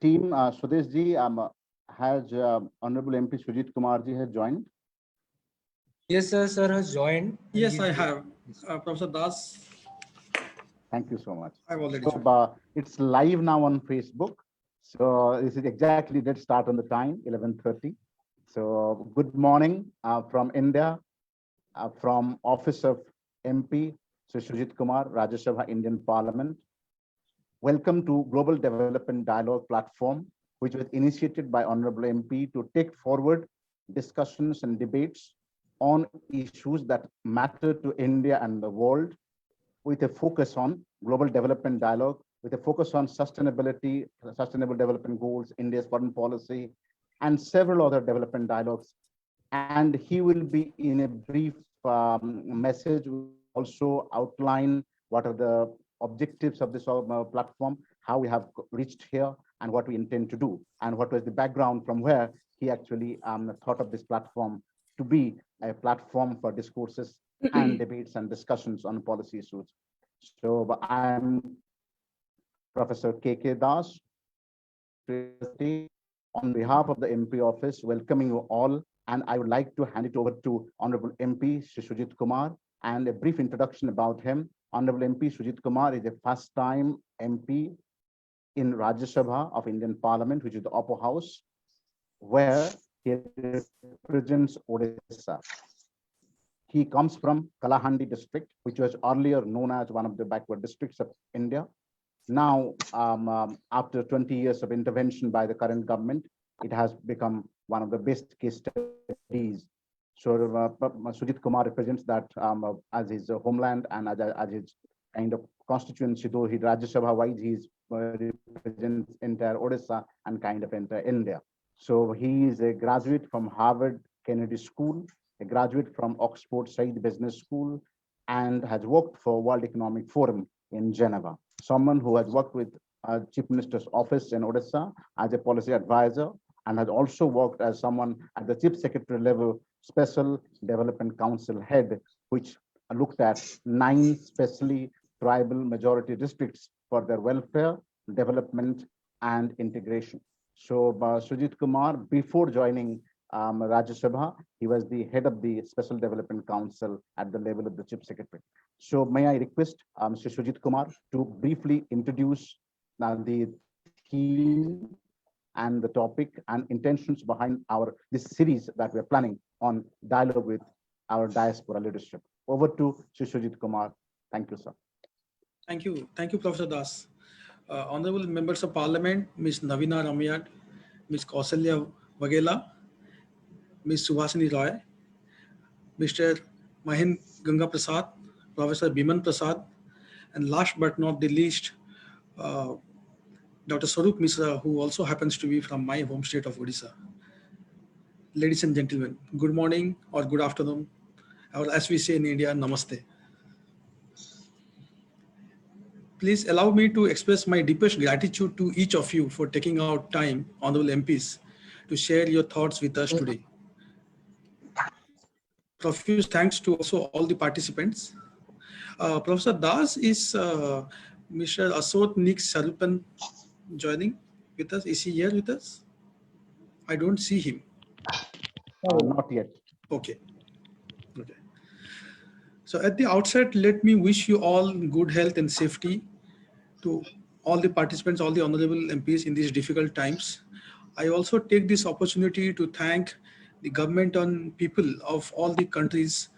team, Sudesh ji, has Honorable MP Sujit Kumar ji has joined? Yes, sir has joined. Yes, I have. Professor Das. Thank you so much. I've already So, joined. it's live now on Facebook. So this is exactly, let's start on the time, 11:30. So good morning from India, from Office of MP, Sri Sujit Kumar, Rajya Sabha, Indian Parliament. Welcome to Global Development Dialogue Platform, which was initiated by Honorable MP to take forward discussions and debates on issues that matter to India and the world, with a focus on global development dialogue, with a focus on sustainability, sustainable development goals, India's foreign policy, and several other development dialogues. And he will be in a brief message, also outline what are the objectives of this platform, how we have reached here, and what we intend to do, and what was the background from where he actually thought of this platform to be a platform for discourses and debates and discussions on policy issues. So I'm Professor K.K. Das, on behalf of the MP office, welcoming you all. And I would like to hand it over to Honorable MP Shri Sujit Kumar, and a brief introduction about him. Honorable MP Sujit Kumar is a first-time MP in Rajya Sabha of Indian Parliament, which is the upper house, where he represents Odisha. He comes from Kalahandi district, which was earlier known as one of the backward districts of India. Now, after 20 years of intervention by the current government, it has become one of the best case studies. So Sujit Kumar represents that as his homeland and as his kind of constituency, though he Rajya Sabha wise, he represents entire Odisha and kind of entire India. So he is a graduate from Harvard Kennedy School, a graduate from Oxford Said Business School, and has worked for World Economic Forum in Geneva. Someone who has worked with Chief Minister's office in Odisha as a policy advisor, and has also worked as someone at the Chief Secretary level, Special Development Council head, which looked at 9 specially tribal majority districts for their welfare, development, and integration. So Sujit Kumar, before joining Rajya Sabha, he was the head of the Special Development Council at the level of the Chief Secretary. So may I request Mr. Sujit Kumar to briefly introduce the theme and the topic and intentions behind this series that we're planning on dialogue with our diaspora leadership. Over to Sujit Kumar. Thank you, sir. Thank you. Thank you, Professor Das. Honorable members of Parliament, Ms. Naveena Ramyad, Ms. Kaushaliya Vaghela, Ms. Subhasnee Roy, Mr. Mahend Gungapersad, Professor Biman Prasad, and last but not the least, Dr. Swarup Mishra, who also happens to be from my home state of Odisha. Ladies and gentlemen, good morning or good afternoon, or as we say in India, namaste. Please allow me to express my deepest gratitude to each of you for taking out time, honorable MPs, to share your thoughts with us today. Profuse thanks to also all the participants. Professor Das is Mr. Asot Nik Sarupan joining with us. Is he here with us? I don't see him. Not yet. Okay. Okay. So at the outset, let me wish you all good health and safety to all the participants, all the honorable MPs in these difficult times. I also take this opportunity to thank the government and people of all the countries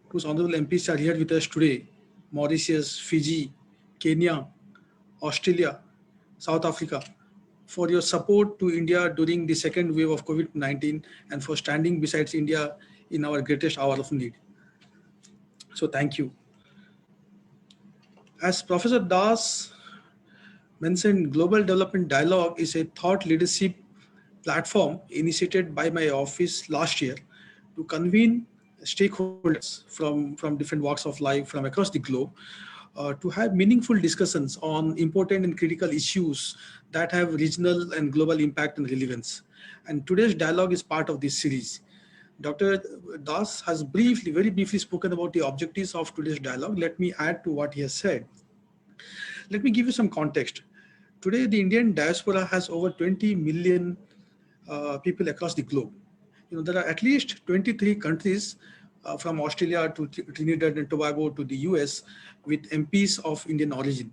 whose honorable MPs are here with us today: Mauritius, Fiji, Kenya, Australia, South Africa, for your support to India during the second wave of COVID-19 and for standing beside India in our greatest hour of need. So thank you. As Professor Das mentioned, Global Development Dialogue is a thought leadership platform initiated by my office last year to convene stakeholders from different walks of life from across the globe to have meaningful discussions on important and critical issues that have regional and global impact and relevance. And today's dialogue is part of this series. Dr. Das has very briefly spoken about the objectives of today's dialogue. Let me add to what he has said. Let me give you some context. Today, the Indian diaspora has over 20 million people across the globe. There are at least 23 countries from Australia to Trinidad and Tobago to the US with MPs of Indian origin.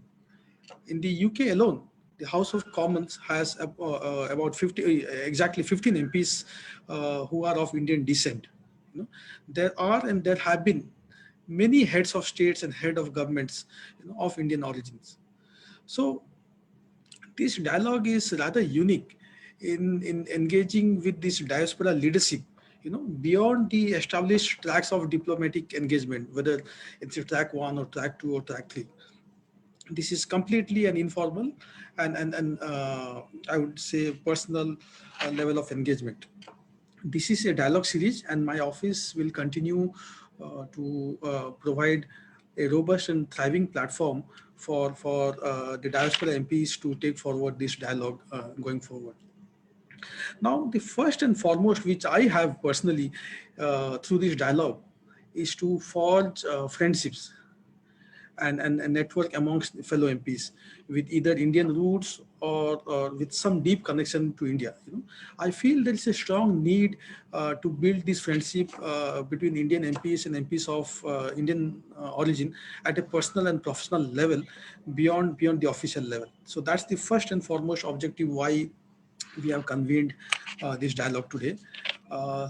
In the UK alone, the House of Commons has about 50, exactly 15 MPs who are of Indian descent. There are and there have been many heads of states and head of governments of Indian origins. So this dialogue is rather unique in engaging with this diaspora leadership, beyond the established tracks of diplomatic engagement, whether it's a track 1 or track 2 or track 3. This is completely an informal and I would say personal level of engagement. This is a dialogue series, and my office will continue to provide a robust and thriving platform for the diaspora MPs to take forward this dialogue going forward. Now, the first and foremost, which I have personally through this dialogue, is to forge friendships and a network amongst fellow MPs with either Indian roots or with some deep connection to India. I feel there is a strong need to build this friendship between Indian MPs and MPs of Indian origin at a personal and professional level beyond the official level. So that's the first and foremost objective why we have convened this dialogue today.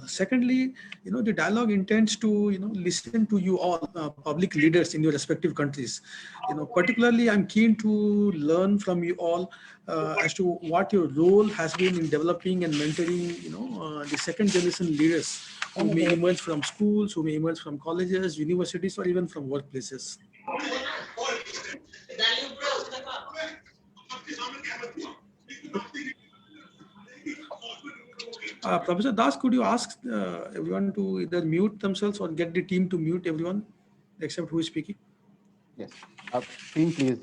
Secondly, the dialogue intends to, listen to you all, public leaders in your respective countries. Particularly, I'm keen to learn from you all as to what your role has been in developing and mentoring, the second generation leaders who may emerge from schools, who may emerge from colleges, universities, or even from workplaces. Professor Das, could you ask everyone to either mute themselves or get the team to mute everyone except who is speaking? Yes. Team, please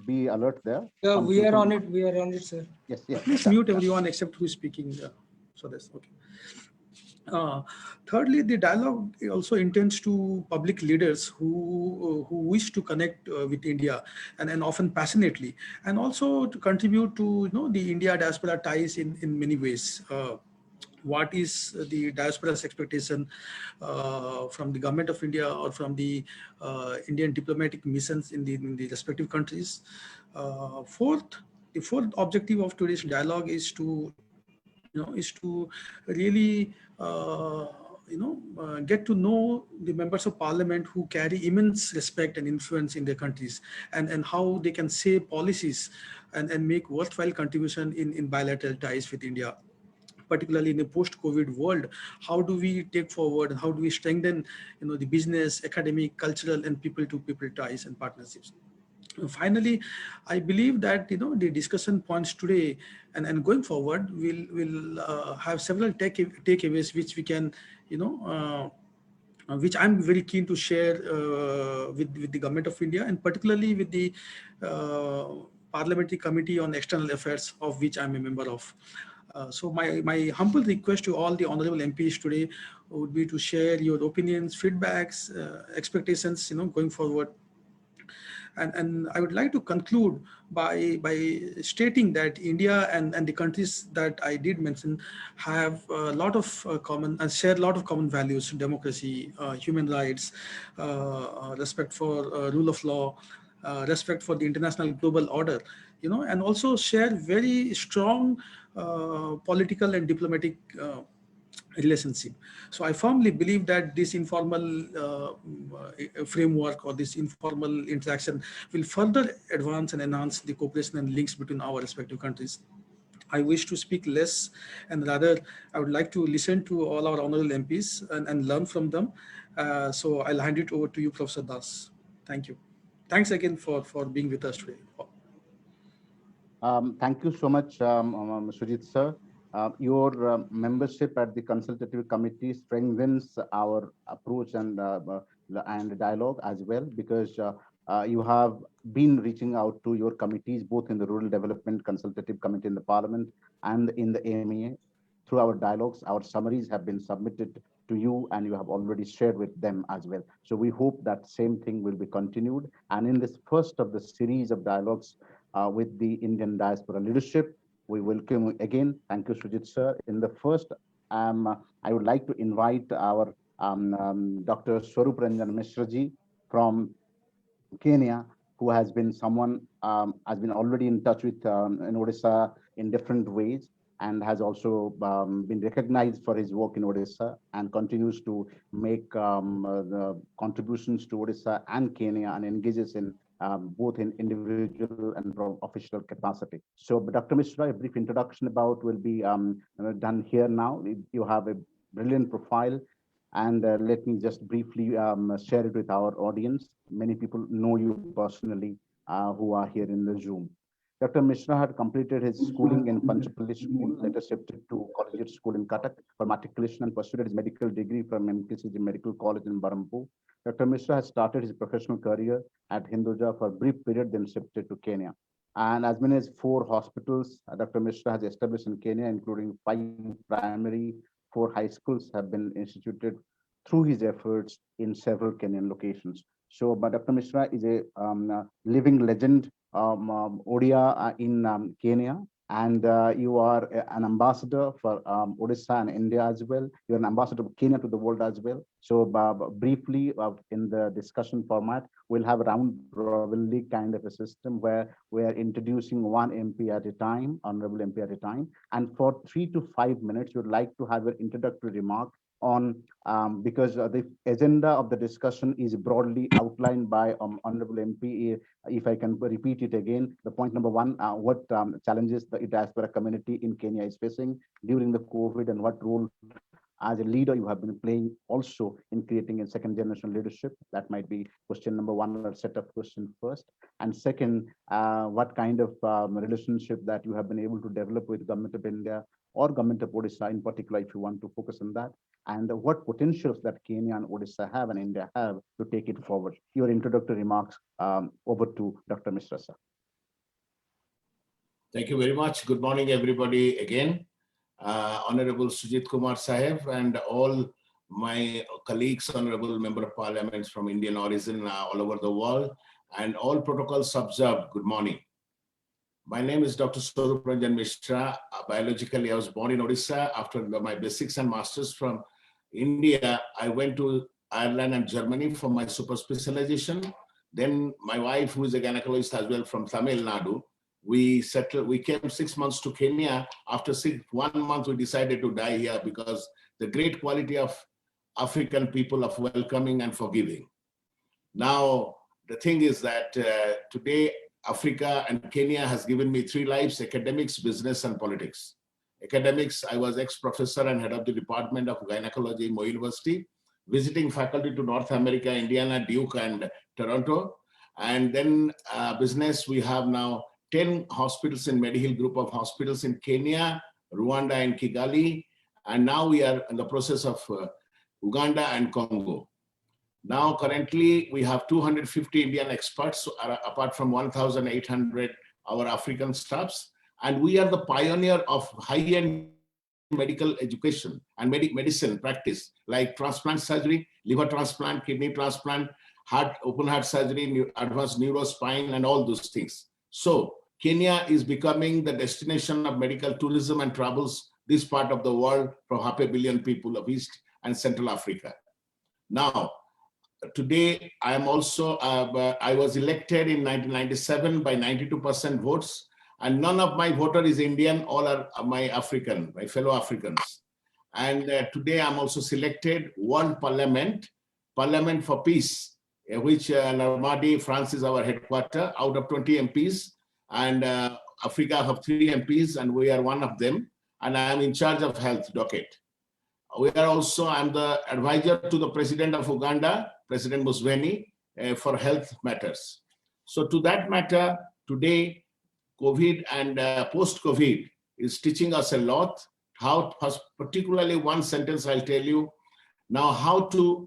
be alert there. Yeah, Some we are people- on it. We are on it, sir. Yes, yes. Please done, mute done. everyone except who is speaking. So that's okay. Thirdly, the dialogue also intends to public leaders who wish to connect with India and often passionately, and also to contribute to the India diaspora ties in many ways. What is the diaspora's expectation from the government of India or from the Indian diplomatic missions in the respective countries? The fourth objective of today's dialogue is to really get to know the members of parliament who carry immense respect and influence in their countries, and how they can shape policies and make worthwhile contribution in bilateral ties with India, particularly in a post-COVID world. How do we take forward and how do we strengthen the business, academic, cultural, and people-to-people ties and partnerships? Finally, I believe that the discussion points today and going forward will have several takeaways which we can which I'm very keen to share with the government of India, and particularly with the Parliamentary Committee on External Affairs, of which I'm a member of. So my humble request to all the honorable MPs today would be to share your opinions, feedbacks, expectations, going forward. And I would like to conclude by stating that India and the countries that I did mention have a lot of common and share a lot of common values: democracy, human rights, respect for rule of law, respect for the international global order, and also share very strong political and diplomatic relationship. So I firmly believe that this informal framework or this informal interaction will further advance and enhance the cooperation and links between our respective countries. I wish to speak less, and rather I would like to listen to all our honorable MPs and learn from them. So I'll hand it over to you, Professor Das. Thank you. Thanks again for being with us today. Thank you so much, Sujit sir. Your membership at the consultative committee strengthens our approach and dialogue as well, because you have been reaching out to your committees, both in the Rural Development Consultative Committee in the Parliament and in the AMEA. Through our dialogues, our summaries have been submitted to you, and you have already shared with them as well. So we hope that same thing will be continued. And in this first of the series of dialogues with the Indian diaspora leadership, we welcome you again. Thank you, Sujit sir. In the first, I would like to invite our Dr. Swarup Ranjan Mishra ji from Kenya, who has been someone has been already in touch with in Odisha in different ways, and has also been recognized for his work in Odisha, and continues to make the contributions to Odisha and Kenya, and engages in both in individual and official capacity. So, Dr. Mishra, a brief introduction about will be done here now. You have a brilliant profile, and let me just briefly share it with our audience. Many people know you personally who are here in the Zoom. Dr. Mishra had completed his schooling in Panchapalli School, later shifted to Collegiate School in Cuttack for matriculation, and pursued his medical degree from MKCG Medical College in Berhampur. Dr. Mishra has started his professional career at Hinduja for a brief period, then shifted to Kenya. And as many as 4 hospitals Dr. Mishra has established in Kenya, including 5 primary, 4 high schools have been instituted through his efforts in several Kenyan locations. So, but Dr. Mishra is a living legend Odia in Kenya, and you are an ambassador for Odisha and India as well. You're an ambassador of Kenya to the world as well. So briefly, in the discussion format, we'll have a round robinly kind of a system where we're introducing one MP at a time, honorable MP at a time. And for 3 to 5 minutes, you'd like to have an introductory remark on because the agenda of the discussion is broadly outlined by honorable MP. If I can repeat it again, the point number 1, what challenges the diaspora community in Kenya is facing during the COVID, and what role as a leader you have been playing also in creating a second generation leadership. That might be question number 1, or set of question first. And second, what kind of relationship that you have been able to develop with Government of India or Government of Odisha in particular, if you want to focus on that, and what potentials that Kenya and Odisha have and India have to take it forward. Your introductory remarks over to Dr. Mishra, sir. Thank you very much. Good morning, everybody again. Honorable Sujit Kumar Sahib and all my colleagues, Honorable Member of Parliaments from Indian origin all over the world, and all protocols observed, good morning. My name is Dr. Swarup Ranjan Mishra. Biologically, I was born in Odisha. After my basics and masters from India, I went to Ireland and Germany for my super specialization. Then my wife, who is a gynecologist as well from Tamil Nadu, we came 6 months to Kenya. After 1 month, we decided to die here because the great quality of African people of welcoming and forgiving. Now, the thing is that today, Africa and Kenya has given me 3 lives: academics, business, and politics. Academics, I was ex-professor and head of the Department of Gynecology in Mo University, visiting faculty to North America, Indiana, Duke, and Toronto. And then business, we have now 10 hospitals in Medihill group of hospitals in Kenya, Rwanda, and Kigali. And now we are in the process of Uganda and Congo. Now, currently, we have 250 Indian experts, apart from 1,800 our African staffs. And we are the pioneer of high-end medical education and medicine practice, like transplant surgery, liver transplant, kidney transplant, open heart surgery, advanced neurospine, and all those things. So Kenya is becoming the destination of medical tourism and travels this part of the world for 500 million people of East and Central Africa. Now, today, I am also, I was elected in 1997 by 92% votes, and none of my voter is Indian, all are my African, my fellow Africans. And today I'm also selected World Parliament for Peace, which Normandy, France is our headquarter, out of 20 MPs, and Africa have 3 MPs, and we are one of them, and I am in charge of health docket. We are also, I'm the advisor to the President of Uganda, President Museveni, for health matters. So to that matter, today, COVID and post-COVID is teaching us a lot, how, particularly one sentence I'll tell you, now how to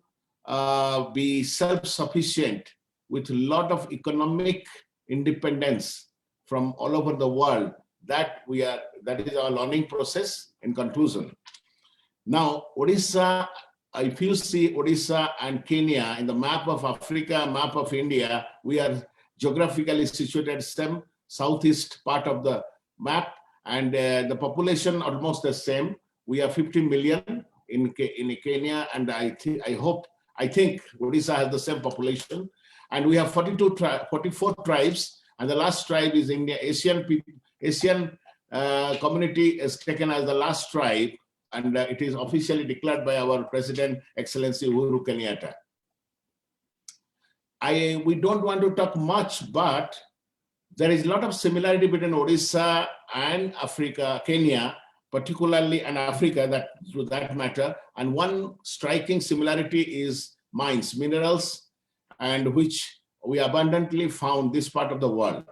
be self-sufficient with a lot of economic independence from all over the world. That is our learning process in conclusion. Now, Odisha if you see Odisha and Kenya in the map of Africa, map of India, we are geographically situated same southeast part of the map, and the population almost the same. We are 50 million in Kenya, and I think Odisha has the same population, and we have 44 tribes, and the last tribe is India. Asian community is taken as the last tribe, and it is officially declared by our President, Excellency Uhuru Kenyatta. We don't want to talk much, but there is a lot of similarity between Odisha and Africa, Kenya, particularly, and Africa, that to that matter. And one striking similarity is mines, minerals, and which we abundantly found this part of the world.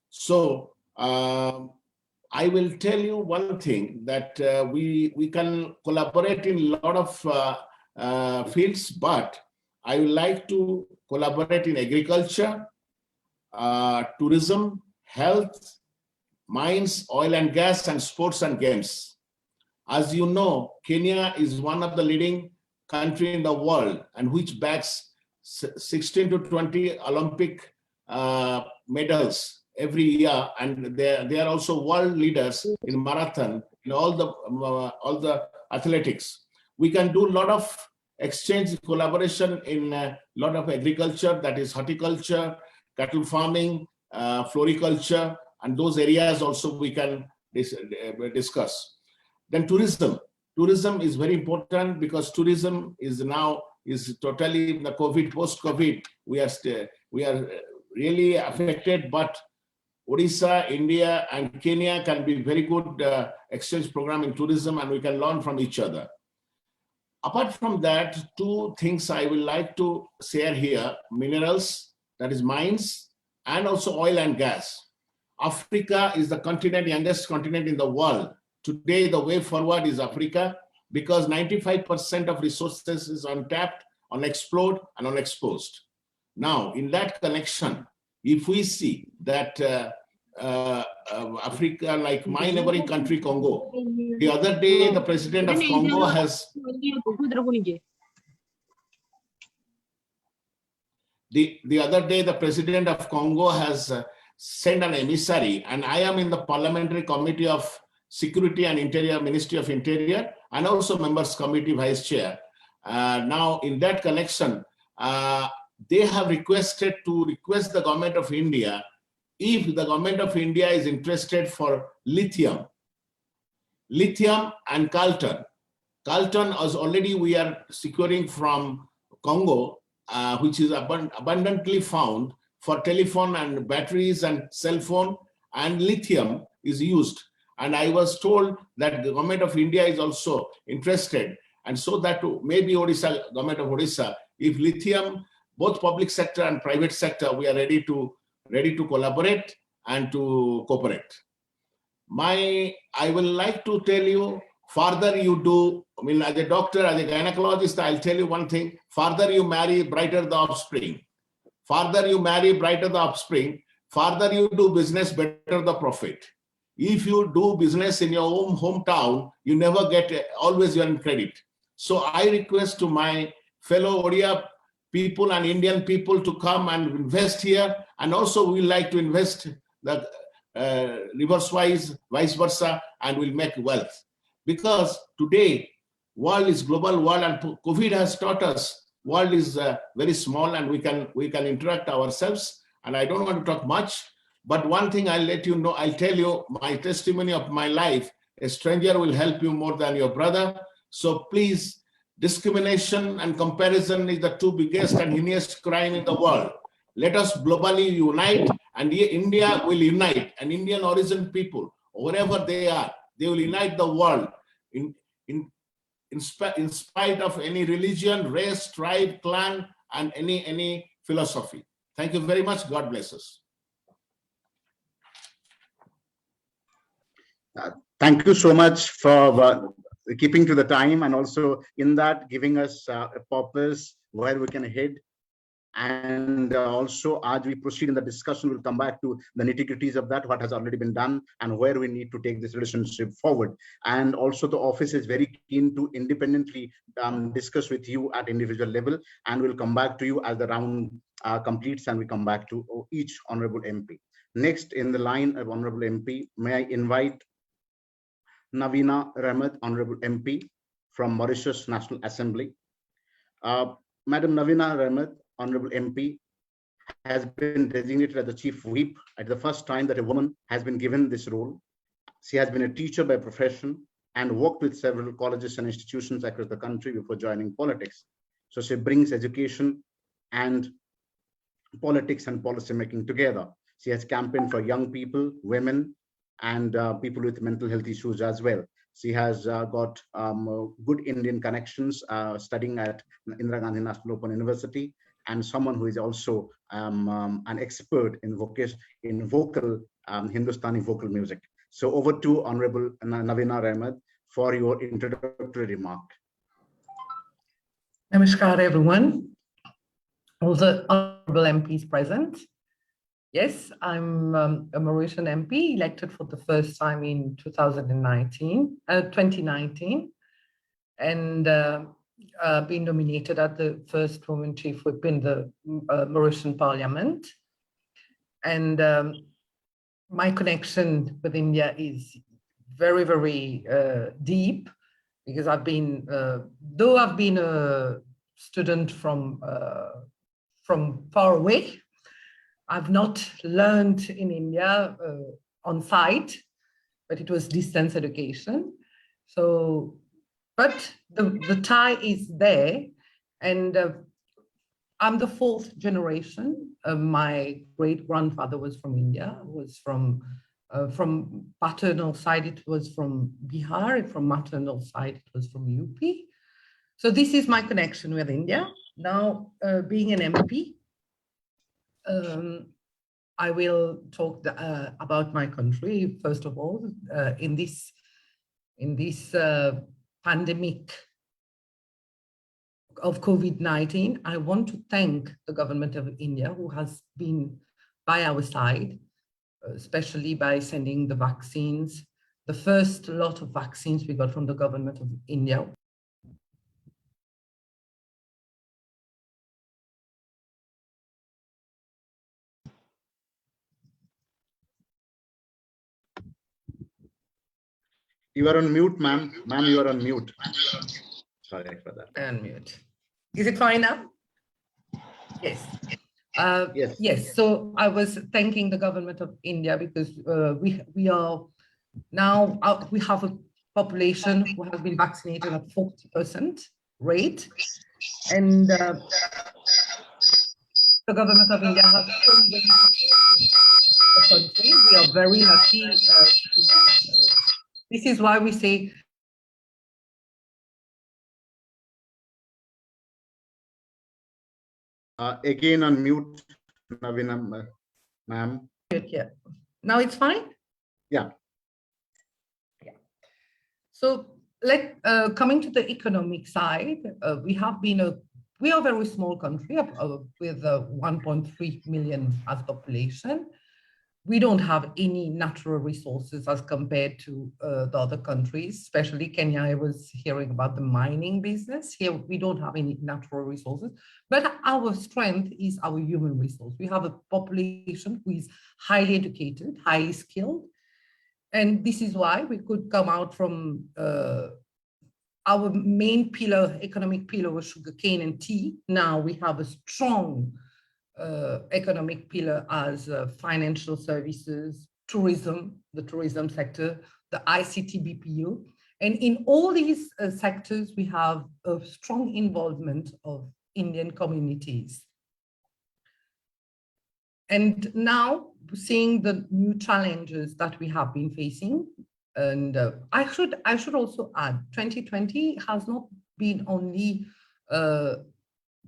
So I will tell you one thing, that we can collaborate in a lot of fields, but I would like to collaborate in agriculture, tourism, health, mines, oil and gas, and sports and games. As you know, Kenya is one of the leading countries in the world, and which backs 16 to 20 Olympic medals every year, and they are also world leaders in marathon, in all the athletics. We can do a lot of exchange collaboration in a lot of agriculture, that is horticulture, cattle farming, floriculture, and those areas also we can discuss. Then tourism. Tourism is very important, because tourism is totally in the COVID, post-COVID, we are really affected, but Odisha, India, and Kenya can be very good exchange program in tourism, and we can learn from each other. Apart from that, two things I would like to share here: minerals, that is mines, and also oil and gas. Africa is the youngest continent in the world. Today, the way forward is Africa, because 95% of resources is untapped, unexplored, and unexposed. Now, in that connection, if we see that Africa, like my neighboring country, Congo, the other day, the president of Congo has sent an emissary, and I am in the Parliamentary Committee of Security and Interior, Ministry of Interior, and also Members Committee Vice Chair. Now, in that connection, they have request the government of India, if the government of India is interested for lithium and coltan. Coltan is already we are securing from Congo, which is abundantly found for telephone and batteries and cell phone, and lithium is used. And I was told that the government of India is also interested, and so that maybe Odisha, government of Odisha, if lithium, both public sector and private sector, we are ready to collaborate and to cooperate. I will like to tell you, further you do, I mean, as a doctor, as a gynecologist, I'll tell you one thing: further you marry, brighter the offspring. Further you marry, brighter the offspring. Further you do business, better the profit. If you do business in your own hometown, you never get, always you're in credit. So I request to my fellow Odia people and Indian people to come and invest here. And also we like to invest the reverse-wise, vice versa, and we'll make wealth. Because today, world is global world, and COVID has taught us world is very small, and we can interact ourselves. And I don't want to talk much, but one thing I'll let you know, I'll tell you my testimony of my life. A stranger will help you more than your brother. So please, discrimination and comparison is the two biggest and heinous crime in the world. Let us globally unite, and India will unite, and Indian origin people, wherever they are, they will unite the world in spite of any religion, race, tribe, clan, and any philosophy. Thank you very much. God bless us. Thank you so much for keeping to the time, and also in that giving us a purpose where we can head. And also, as we proceed in the discussion, we'll come back to the nitty-gritties of that, what has already been done, and where we need to take this relationship forward. And also, the office is very keen to independently discuss with you at individual level, and we'll come back to you as the round completes, and we come back to each honorable MP. Next in the line of honorable MP, may I invite Naveena Ramyad, honorable MP from Mauritius National Assembly. Madam Naveena Ramyad, honorable MP, has been designated as the chief whip at the first time that a woman has been given this role. She has been a teacher by profession and worked with several colleges and institutions across the country before joining politics. So she brings education and politics and policy making together. She has campaigned for young people, women, and people with mental health issues as well. She has got good Indian connections, studying at Indira Gandhi National Open University, and someone who is also an expert in vocal Hindustani vocal music. So over to Honorable Naveena Ramyad for your introductory remark. Namaskar, everyone. All the honorable MPs present. Yes, I'm a Mauritian MP elected for the first time in 2019, and been nominated as the first woman chief whip in the Mauritian Parliament. And my connection with India is very, very deep, because I've been, though I've been a student from far away, I've not learned in India on site, but it was distance education. So, but the tie is there, and I'm the fourth generation. My great grandfather was from India, was from paternal side, it was from Bihar, and from maternal side, it was from UP. So this is my connection with India. Now, being an MP, I will talk about my country. First of all, in this pandemic of COVID-19, I want to thank the government of India, who has been by our side, especially by sending the vaccines. The first lot of vaccines we got from the government of India. You are on mute, ma'am. Ma'am, you are on mute. Sorry for that. Unmute. Is it fine now? Yes. Yes. Yes. So I was thanking the government of India, because we are now we have a population who has been vaccinated at 40% rate, and the government of India has always the country. We are very lucky. This is why we say. Again on mute, Naveena, ma'am. Yeah. Now it's fine? Yeah. Yeah. So coming to the economic side, we are a very small country with 1.3 million as population. We don't have any natural resources as compared to the other countries, especially Kenya. I was hearing about the mining business. Here, we don't have any natural resources, but our strength is our human resource. We have a population who is highly educated, highly skilled, and this is why we could come out from our main pillar, economic pillar, was sugarcane and tea. Now we have a strong economic pillar as financial services, tourism, the tourism sector, the ICT BPO. And in all these sectors, we have a strong involvement of Indian communities. And now, seeing the new challenges that we have been facing, and I should also add, 2020 has not been only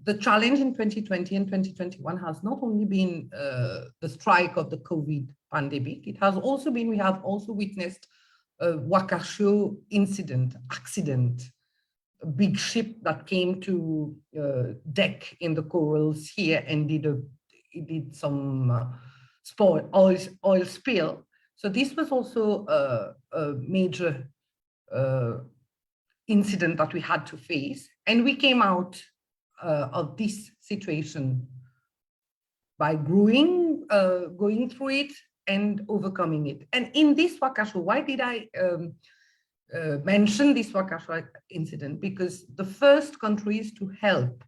the challenge in 2020 and 2021 has not only been the strike of the COVID pandemic, it has also been, we have also witnessed a Wakasho accident big ship that came to deck in the corals here and did some oil spill. So this was also a major incident that we had to face, and we came out of this situation by going through it and overcoming it. And in this Wakasho, why did I mention this Wakasho incident? Because the first countries to help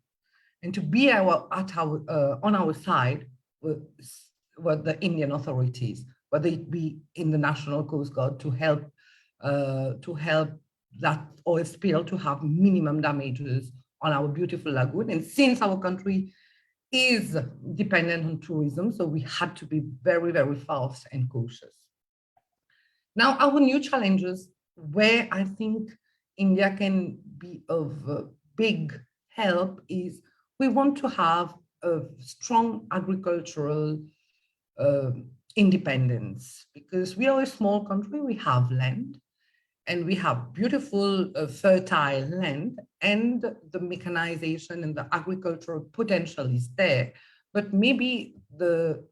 and to be on our side were the Indian authorities, whether it be in the National Coast Guard to help that oil spill to have minimum damages on our beautiful lagoon. And since our country is dependent on tourism, so we had to be very, very fast and cautious. Now, our new challenges, where I think India can be of big help, is we want to have a strong agricultural independence, because we are a small country, we have land, and we have beautiful, fertile land, and the mechanization and the agricultural potential is there. But maybe the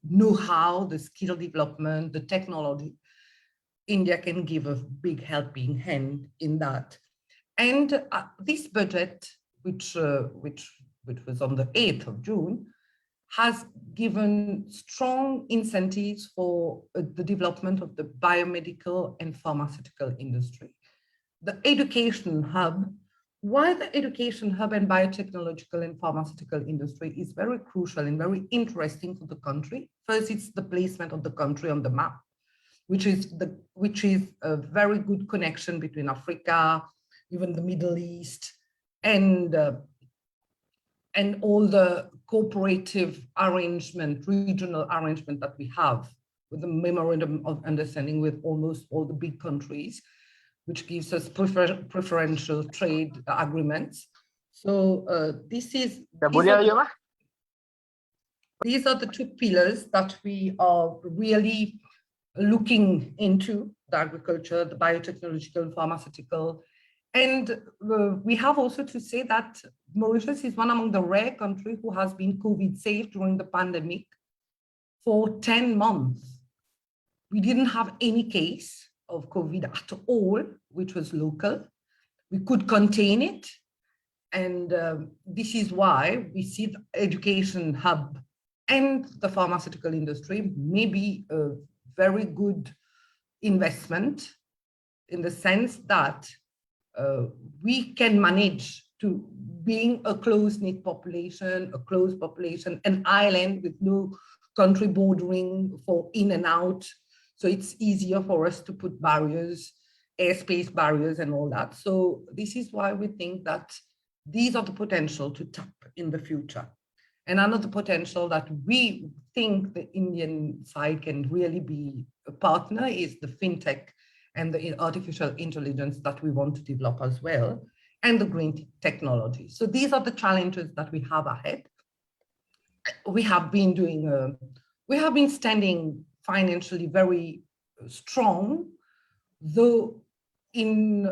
know-how, the skill development, the technology, India can give a big helping hand in that. And this budget, which was on the 8th of June, has given strong incentives for the development of the biomedical and pharmaceutical industry. The education hub, while the education hub and biotechnological and pharmaceutical industry is very crucial and very interesting for the country. First, it's the placement of the country on the map, which is a very good connection between Africa, even the Middle East, and all the cooperative arrangement, regional arrangement that we have with the memorandum of understanding with almost all the big countries, which gives us preferential trade agreements. So these are the two pillars that we are really looking into: the agriculture, the biotechnological, pharmaceutical. And we have also to say that Mauritius is one among the rare countries who has been COVID safe during the pandemic for 10 months. We didn't have any case of COVID at all, which was local. We could contain it. And this is why we see the education hub and the pharmaceutical industry may be a very good investment, in the sense that we can manage to being a close-knit population, a closed population, an island with no country bordering for in and out. So it's easier for us to put barriers, airspace barriers and all that. So this is why we think that these are the potential to tap in the future. And another potential that we think the Indian side can really be a partner is the fintech and the artificial intelligence that we want to develop as well, and the green technology. So these are the challenges that we have ahead. We have been standing financially very strong, though in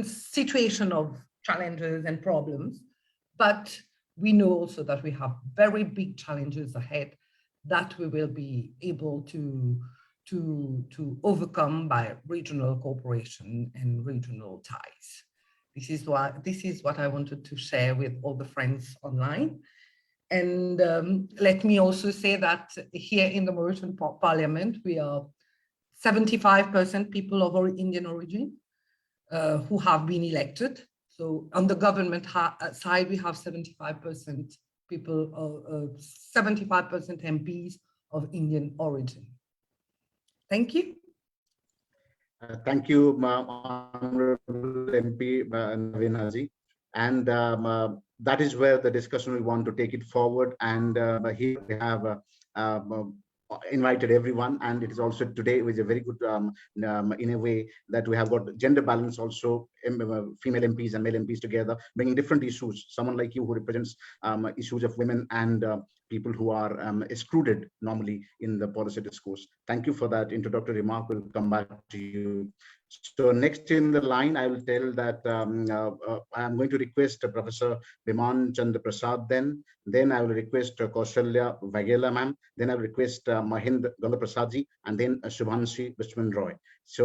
situation of challenges and problems, but we know also that we have very big challenges ahead that we will be able to overcome by regional cooperation and regional ties. This is what I wanted to share with all the friends online. And let me also say that here in the Mauritian Parliament, we are 75% people of our Indian origin who have been elected. So on the government side, we have 75% people, 75% MPs of Indian origin. Thank you. Thank you, Honorable MP Naveena ji. And that is where the discussion we want to take it forward. And here we have invited everyone, and it is also today was a very good in a way that we have got gender balance also, female MPs and male MPs together, bringing different issues. Someone like you who represents issues of women and people who are excluded normally in the policy discourse. Thank you for that introductory remark. We'll come back to you. So next in the line, I will tell that I'm going to request Professor Biman Chandra Prasad then I will request Kaushaliya Vaghela ma'am, then I will request Mahend Gungapersad and then Subhasnee Luchmun Roy. So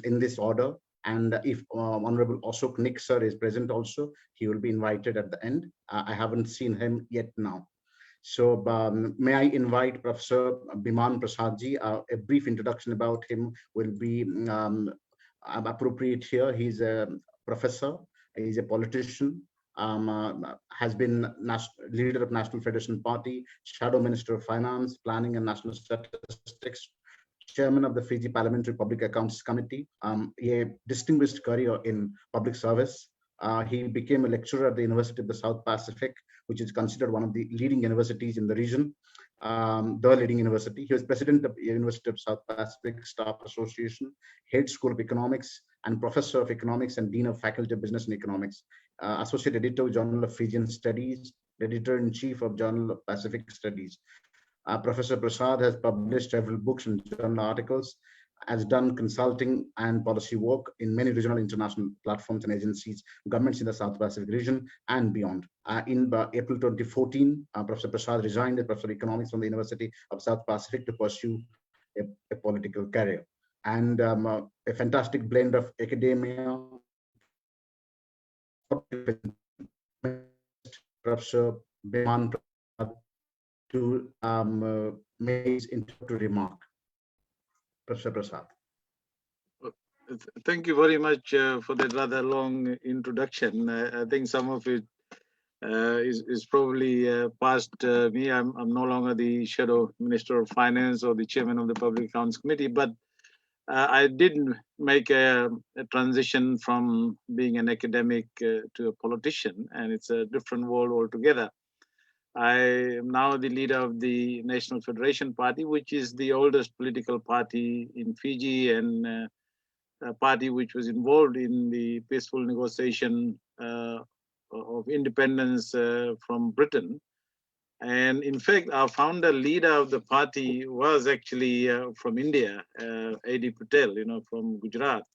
in this order, and if Honorable Ashok Nik sir is present also, he will be invited at the end. I haven't seen him yet now. So may I invite Professor Biman Prasadji. A brief introduction about him will be appropriate here. He's a professor, he's a politician, has been leader of National Federation Party, Shadow Minister of Finance, Planning and National Statistics, Chairman of the Fiji Parliamentary Public Accounts Committee, a distinguished career in public service. He became a lecturer at the University of the South Pacific, which is considered one of the leading universities in the region, the leading university. He was president of the University of South Pacific Staff Association, head school of economics, and professor of economics and dean of faculty of business and economics, associate editor of Journal of Fijian Studies, editor-in-chief of Journal of Pacific Studies. Professor Prasad has published several books and journal articles, has done consulting and policy work in many regional international platforms and agencies, governments in the South Pacific region and beyond. In April 2014, Professor Prasad resigned as Professor of Economics from the University of South Pacific to pursue a political career. And a fantastic blend of academia, Professor Biman to make his introductory remark. Professor Prasad. Thank you very much for that rather long introduction. I think some of it is probably past me. I'm no longer the Shadow Minister of Finance or the Chairman of the Public Accounts Committee, but I did make a transition from being an academic to a politician, and it's a different world altogether. I am now the leader of the National Federation Party, which is the oldest political party in Fiji and a party which was involved in the peaceful negotiation of independence from Britain. And in fact, our founder leader of the party was actually from India, A.D. Patel, from Gujarat.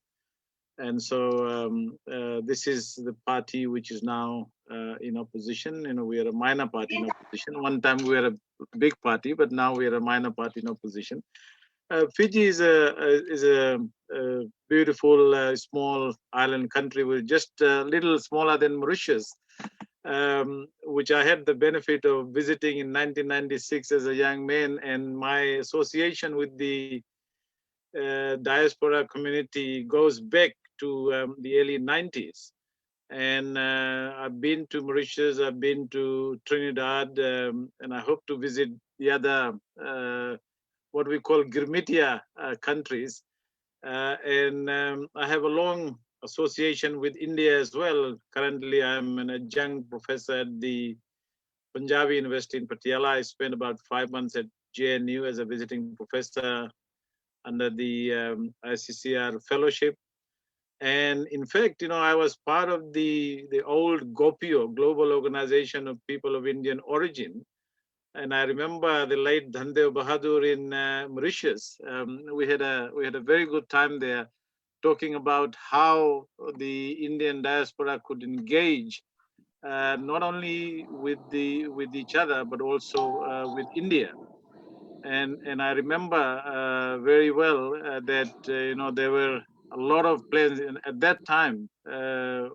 And so this is the party which is now in opposition. We are a minor party in opposition. One time we were a big party, but now we are a minor party in opposition. Fiji is a beautiful small island country with just a little smaller than Mauritius, which I had the benefit of visiting in 1996 as a young man. And my association with the diaspora community goes back to the early 90s. And I've been to Mauritius, I've been to Trinidad, and I hope to visit the other, what we call Girmitia countries. And I have a long association with India as well. Currently, I'm an adjunct professor at the Punjabi University in Patiala. I spent about 5 months at JNU as a visiting professor under the ICCR fellowship. And in fact, I was part of the old GOPIO, Global Organization of People of Indian Origin. And I remember the late Dhandev Bahadur in Mauritius. We had a very good time there, talking about how the Indian diaspora could engage not only with each other but also with India. And I remember very well that there were a lot of plans at that time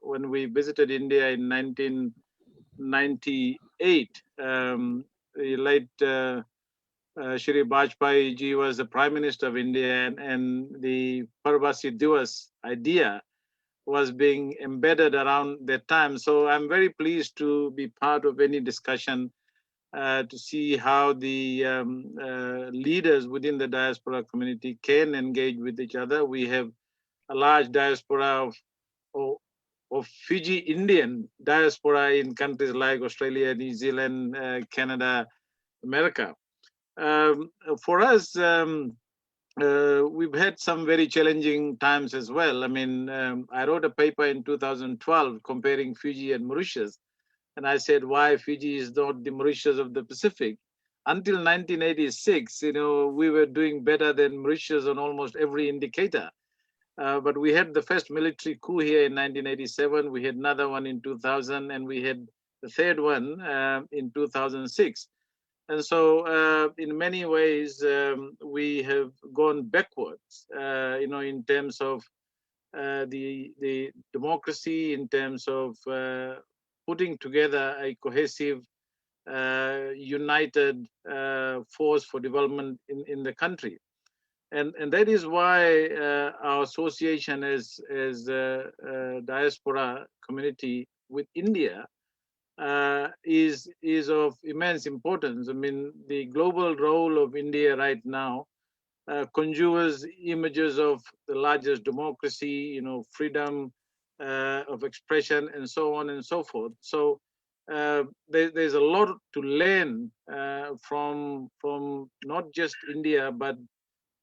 when we visited India in 1998. The late Shri Bajpayee ji was the Prime Minister of India, and the Parvasi Divas idea was being embedded around that time. So I'm very pleased to be part of any discussion to see how the leaders within the diaspora community can engage with each other. We have a large diaspora of Fiji Indian diaspora in countries like Australia, New Zealand, Canada, America. For us, we've had some very challenging times as well. I mean, I wrote a paper in 2012 comparing Fiji and Mauritius. And I said, why Fiji is not the Mauritius of the Pacific? until 1986, we were doing better than Mauritius on almost every indicator. But we had the first military coup here in 1987. We had another one in 2000, and we had the third one in 2006. And so, in many ways, we have gone backwards, in terms of the democracy, in terms of putting together a cohesive, united force for development in the country. And that is why our association as diaspora community with India is of immense importance. I mean, the global role of India right now conjures images of the largest democracy, freedom of expression, and so on and so forth. So there's a lot to learn from not just India, but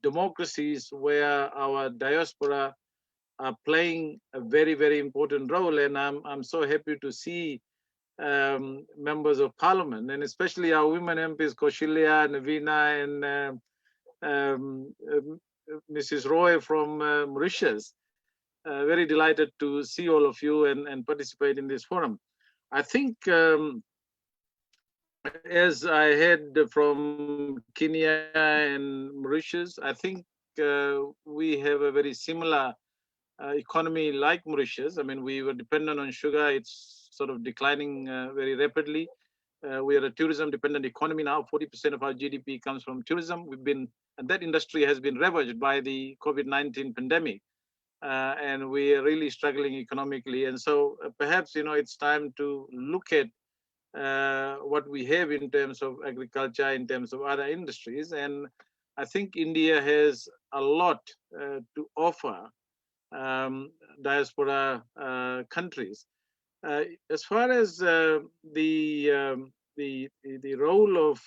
democracies where our diaspora are playing a very, very important role. And I'm so happy to see members of parliament, and especially our women MPs, Kaushaliya, Naveena, and Mrs. Roy from Mauritius. Very delighted to see all of you and participate in this forum. I think, as I heard from Kenya and Mauritius, I think we have a very similar economy like Mauritius. I mean, we were dependent on sugar. It's sort of declining very rapidly. We are a tourism-dependent economy now. 40% of our GDP comes from tourism. And that industry has been ravaged by the COVID-19 pandemic. And we are really struggling economically. And so perhaps, it's time to look at what we have in terms of agriculture, in terms of other industries. And I think India has a lot to offer diaspora countries. As far as the role of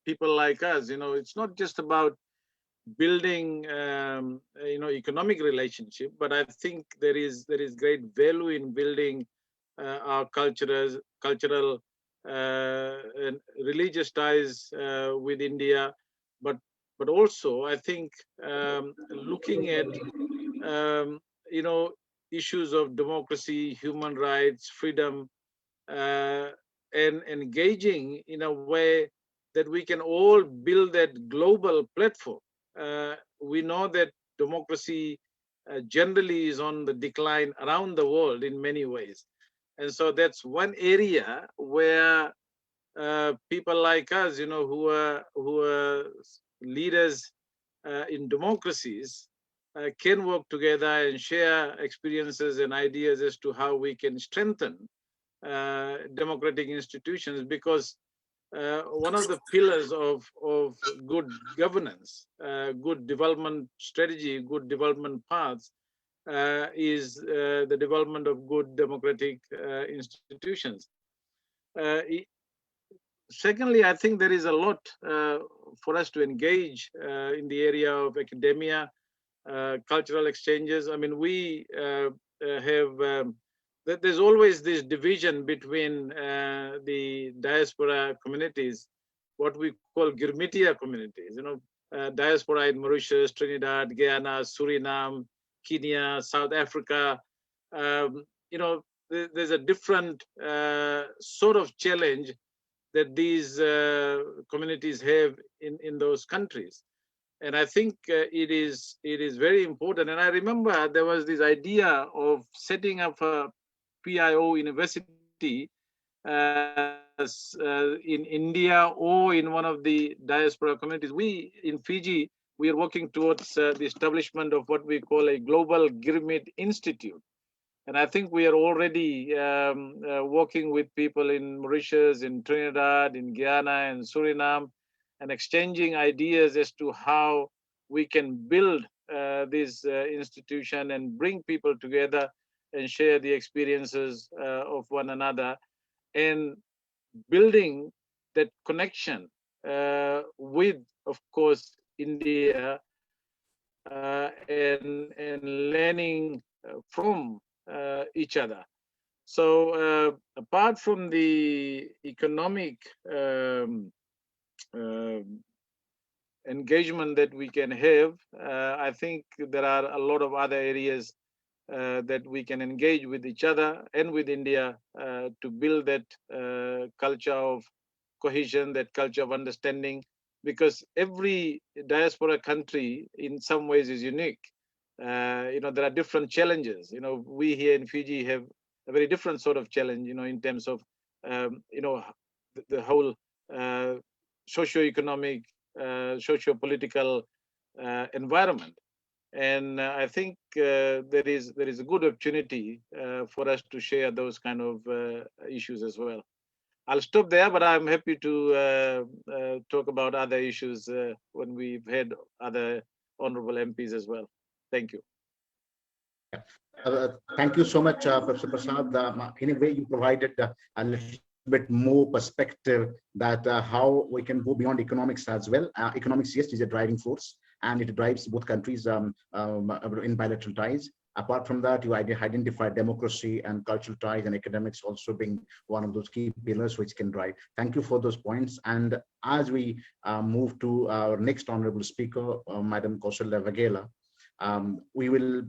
people like us, it's not just about building economic relationship, but I think there is great value in building our cultural and religious ties with India, but also I think looking at issues of democracy, human rights, freedom, and engaging in a way that we can all build that global platform. We know that democracy generally is on the decline around the world in many ways. And so that's one area where people like us, who are leaders in democracies, can work together and share experiences and ideas as to how we can strengthen democratic institutions, because one of the pillars of good governance, good development strategy, good development paths is the development of good democratic institutions. Secondly, I think there is a lot for us to engage in the area of academia, cultural exchanges. I mean, we have, there's always this division between the diaspora communities, what we call Girmitia communities, diaspora in Mauritius, Trinidad, Guyana, Suriname, Kenya, South Africa. There's a different sort of challenge that these communities have in those countries. And I think it is very important. And I remember there was this idea of setting up a PIO university in India or in one of the diaspora communities. We in Fiji, we are working towards the establishment of what we call a Global Girmit Institute. And I think we are already working with people in Mauritius, in Trinidad, in Guyana, and Suriname, and exchanging ideas as to how we can build this institution and bring people together and share the experiences of one another, and building that connection with, of course, India, and learning from each other. So apart from the economic engagement that we can have, I think there are a lot of other areas that we can engage with each other and with India to build that culture of cohesion, that culture of understanding, because every diaspora country in some ways is unique. There are different challenges. We here in Fiji have a very different sort of challenge, in terms of, the whole socio-economic, socio-political environment. And I think there is a good opportunity for us to share those kind of issues as well. I'll stop there, but I'm happy to talk about other issues when we've had other honorable MPs as well. Thank you. Thank you so much, Professor Prasad. In a way, you provided a little bit more perspective that how we can go beyond economics as well. Economics, yes, is a driving force, and it drives both countries in bilateral ties. Apart from that, you identified democracy and cultural ties and academics also being one of those key pillars which can drive. Thank you for those points. And as we move to our next honorable speaker, Madam Kaushaliya Vaghela, we will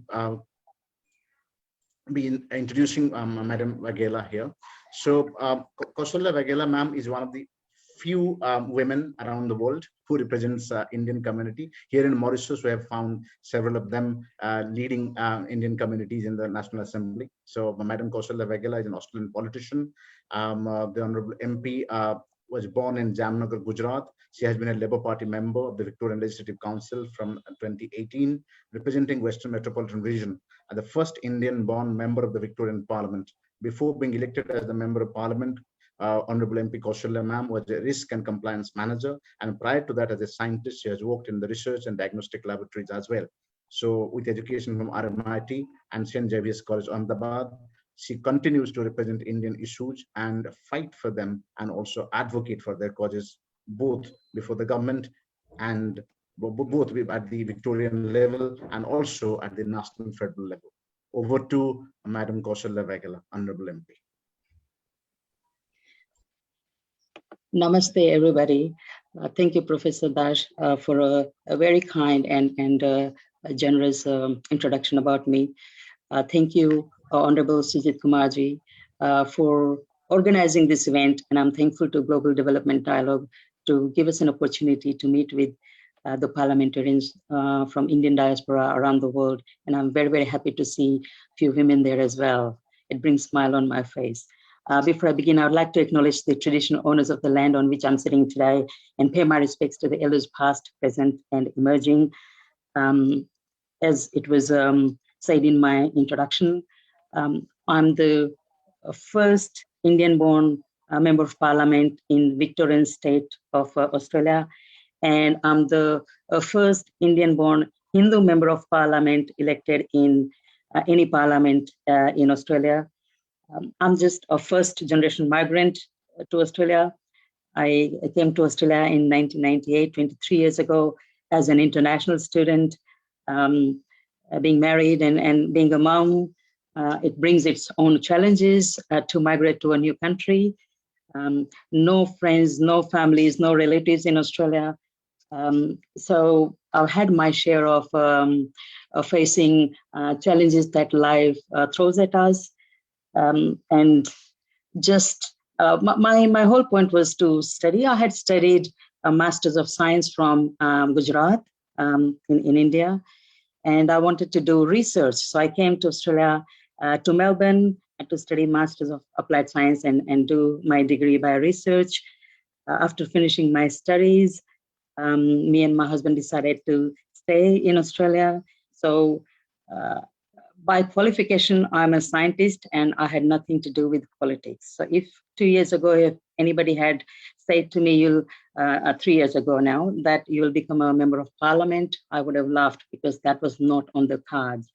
be introducing Madam Vaghela here. So Kaushaliya Vaghela, ma'am, is one of the few women around the world who represents Indian community. Here in Mauritius, we have found several of them leading Indian communities in the National Assembly. So Madam Kaushaliya Vaghela is an Australian politician. The Honorable MP was born in Jamnagar, Gujarat. She has been a Labour Party member of the Victorian Legislative Council from 2018, representing Western Metropolitan Region, and the first Indian-born member of the Victorian Parliament. Before being elected as the Member of Parliament, Honorable MP Kaushaliya ma'am was a risk and compliance manager, and prior to that, as a scientist, she has worked in the research and diagnostic laboratories as well. So, with education from RMIT and St. Xavier's College, Ahmedabad, she continues to represent Indian issues and fight for them, and also advocate for their causes, both before the government and both at the Victorian level and also at the national and federal level. Over to Madam Kaushaliya Vaghela, Honorable MP. Namaste, everybody. Thank you, Professor Dash, for a very kind and a generous introduction about me. Thank you, Honorable Sujit Kumarji, for organizing this event, and I'm thankful to Global Development Dialogue to give us an opportunity to meet with the parliamentarians from Indian diaspora around the world, and I'm very, very happy to see a few women there as well. It brings a smile on my face. Before I begin, I would like to acknowledge the traditional owners of the land on which I'm sitting today and pay my respects to the elders past, present, and emerging. As it was said in my introduction, I'm the first Indian-born Member of Parliament in Victorian state of Australia, and I'm the first Indian-born Hindu Member of Parliament elected in any parliament in Australia. I'm just a first-generation migrant to Australia. I came to Australia in 1998, 23 years ago, as an international student. Being married and being a mom, it brings its own challenges to migrate to a new country. No friends, no families, no relatives in Australia. So I've had my share of facing challenges that life throws at us. And just my whole point was to study. I had studied a Master's of Science from Gujarat in India, and I wanted to do research. So I came to Australia, to Melbourne, to study Masters of Applied Science and do my degree by research. After finishing my studies, me and my husband decided to stay in Australia. So by qualification, I'm a scientist and I had nothing to do with politics. So if 2 years ago, if anybody had said to me, 3 years ago now, that you will become a member of parliament, I would have laughed because that was not on the cards.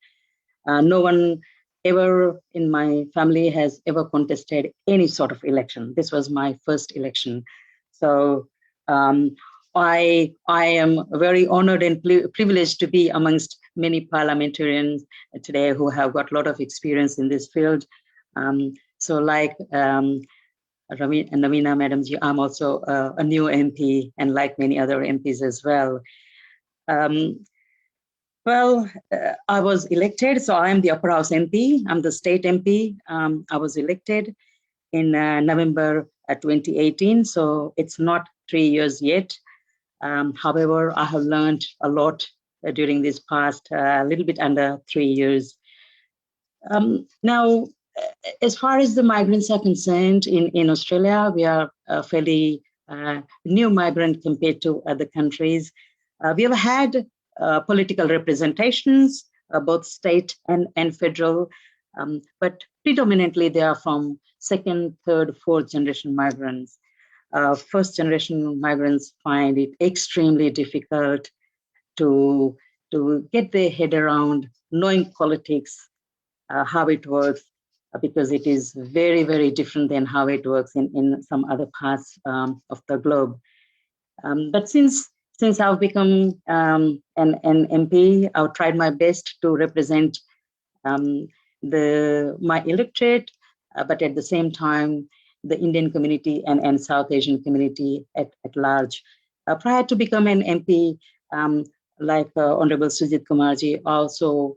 No one ever in my family has ever contested any sort of election. This was my first election. So I am very honored and privileged to be amongst many parliamentarians today who have got a lot of experience in this field. So like Naveena Madam ji, I'm also a new MP, and like many other MPs as well. I was elected, so I'm the Upper House MP. I'm the state MP. I was elected in November 2018, so it's not 3 years yet. However, I have learned a lot during this past little bit under 3 years. Now, as far as the migrants are concerned, in Australia, we are a fairly new migrant compared to other countries. We have had political representations, both state and federal, but predominantly they are from second, third, fourth generation migrants. First generation migrants find it extremely difficult to get their head around knowing politics, how it works, because it is very, very different than how it works in some other parts of the globe. But since I've become an MP, I've tried my best to represent my electorate, but at the same time, the Indian community and South Asian community at large. Prior to become an MP, like Honorable Sujit Kumarji, also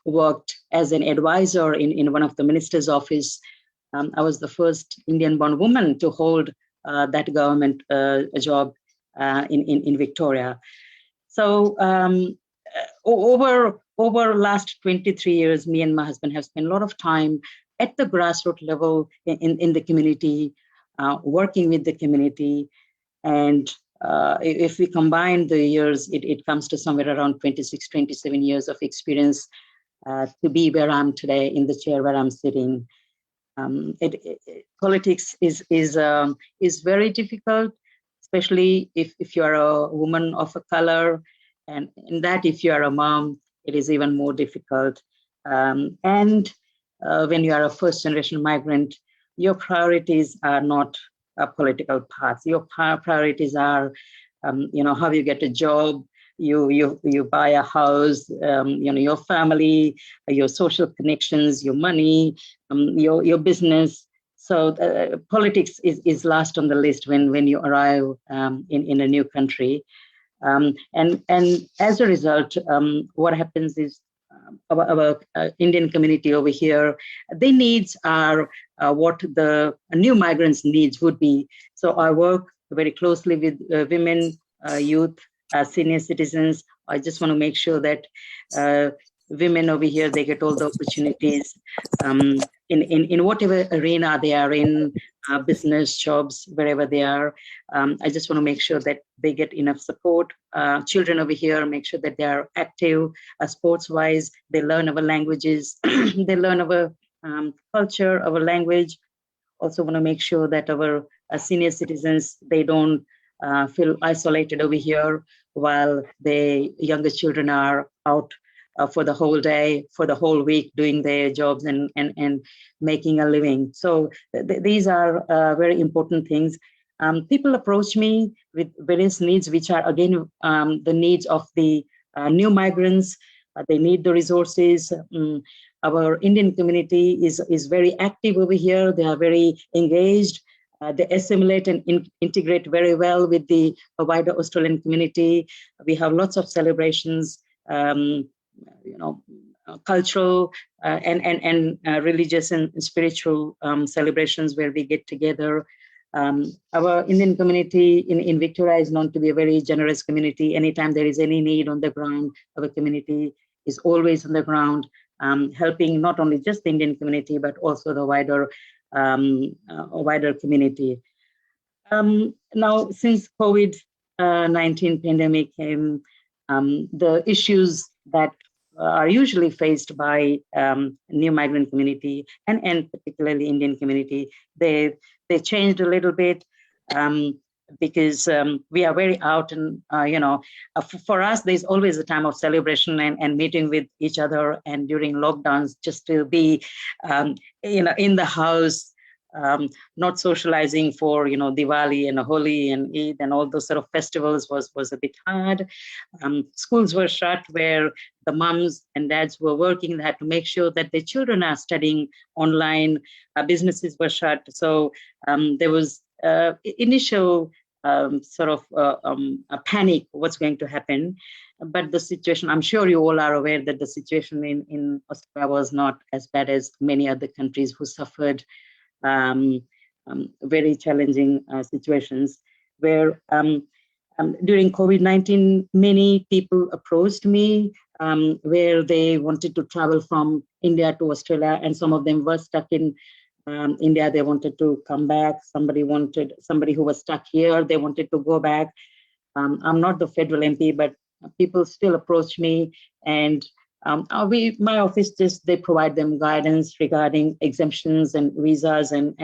worked as an advisor in one of the minister's office. I was the first Indian-born woman to hold that government job in Victoria. So over last 23 years, me and my husband have spent a lot of time at the grassroots level in the community, working with the community. And if we combine the years, it comes to somewhere around 26, 27 years of experience to be where I'm today, in the chair where I'm sitting. Politics is very difficult, especially if you're a woman of a color, and in that if you are a mom, it is even more difficult. And when you are a first generation migrant, your priorities are not political paths. Your priorities are, how you get a job, you buy a house, your family, your social connections, your money, your business. So politics is last on the list when you arrive in a new country. And as a result, what happens is our Indian community over here, their needs are what the new migrants' needs would be. So I work very closely with women, youth, senior citizens. I just want to make sure that women over here, they get all the opportunities in whatever arena they are in, business, jobs, wherever they are. I just want to make sure that they get enough support. Children over here, make sure that they are active sports-wise. They learn our languages, they learn our culture, our language. Also want to make sure that our senior citizens, they don't feel isolated over here while the younger children are out for the whole day, for the whole week, doing their jobs and making a living. So these are very important things. People approach me with various needs, which are again the needs of the new migrants. They need the resources. Our Indian community is very active over here. They are very engaged. They assimilate and integrate very well with the wider Australian community. We have lots of celebrations, cultural and religious and spiritual celebrations where we get together. Our Indian community in Victoria is known to be a very generous community. Anytime there is any need on the ground, our community is always on the ground, helping not only just the Indian community, but also the wider community. Now, since COVID-19 pandemic came, the issues that are usually faced by new migrant community and particularly Indian community, they changed a little bit because we are very out and, for us, there's always a time of celebration and meeting with each other, and during lockdowns, just to be, in the house, not socializing for, Diwali and Holi and Eid and all those sort of festivals was a bit hard. Schools were shut where the moms and dads who were working, they had to make sure that their children are studying online. Businesses were shut. So there was initial sort of a panic, what's going to happen. But the situation, I'm sure you all are aware that the situation in Australia was not as bad as many other countries who suffered very challenging situations where during COVID-19, many people approached me where they wanted to travel from India to Australia, and some of them were stuck in India. They wanted to come back. Somebody who was stuck here, they wanted to go back. I'm not the federal MP, but people still approach me, and my office they provide them guidance regarding exemptions and visas and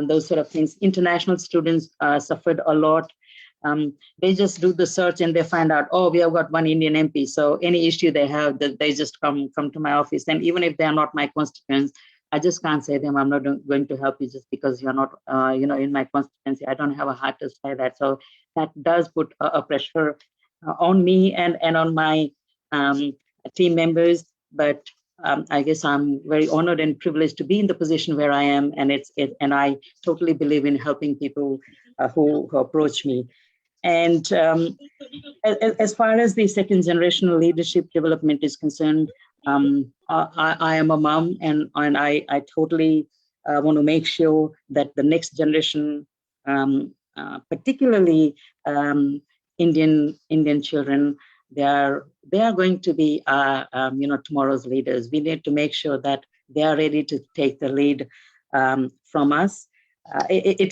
those sort of things. International students suffered a lot. They just do the search and they find out, oh, we have got one Indian MP. So any issue they have, they just come to my office. And even if they are not my constituents, I just can't say to them, I'm not going to help you just because you're not, in my constituency. I don't have a heart to say that. So that does put a pressure on me and on my team members. But I guess I'm very honored and privileged to be in the position where I am, and and I totally believe in helping people who approach me. And as far as the second generational leadership development is concerned, I am a mom, and I totally want to make sure that the next generation, particularly Indian children, they are going to be tomorrow's leaders. We need to make sure that they are ready to take the lead from us. It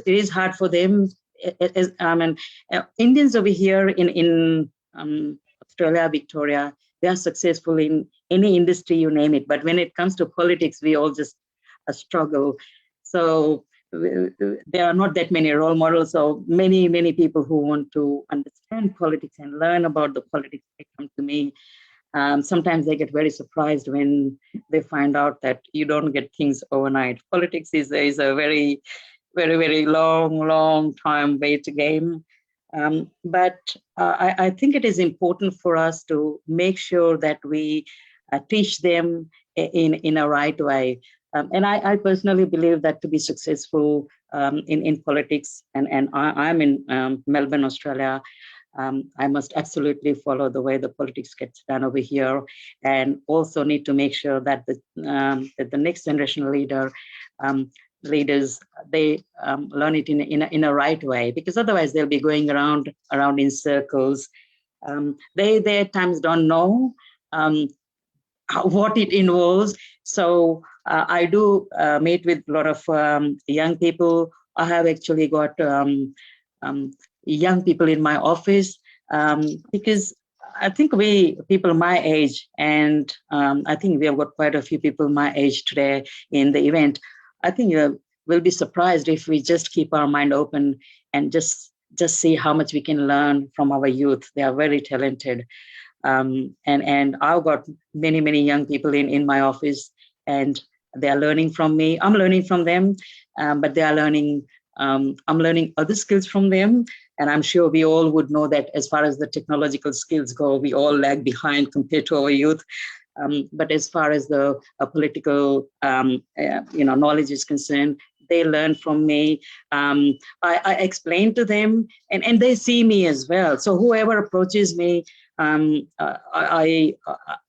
is hard for them. Indians over here in Australia, Victoria, they are successful in any industry, you name it. But when it comes to politics, we all just struggle. So there are not that many role models. So many people who want to understand politics and learn about the politics, they come to me. Sometimes they get very surprised when they find out that you don't get things overnight. Politics is a very, very, very long time wait game. But I think it is important for us to make sure that we teach them in a right way. And I personally believe that to be successful in politics, and I'm in Melbourne, Australia, I must absolutely follow the way the politics gets done over here, and also need to make sure that the next generation leaders, they learn it in a right way, because otherwise they'll be going around in circles. They at times don't know what it involves. So I do meet with a lot of young people. I have actually got young people in my office because I think people my age, and I think we have got quite a few people my age today in the event. I think you will be surprised if we just keep our mind open and just see how much we can learn from our youth. They are very talented. And I've got many young people in my office, and they are learning from me. I'm learning from them, but they are learning. I'm learning other skills from them, and I'm sure we all would know that as far as the technological skills go, we all lag behind compared to our youth. But as far as the political, knowledge is concerned, they learn from me. I explain to them, and they see me as well. So whoever approaches me, and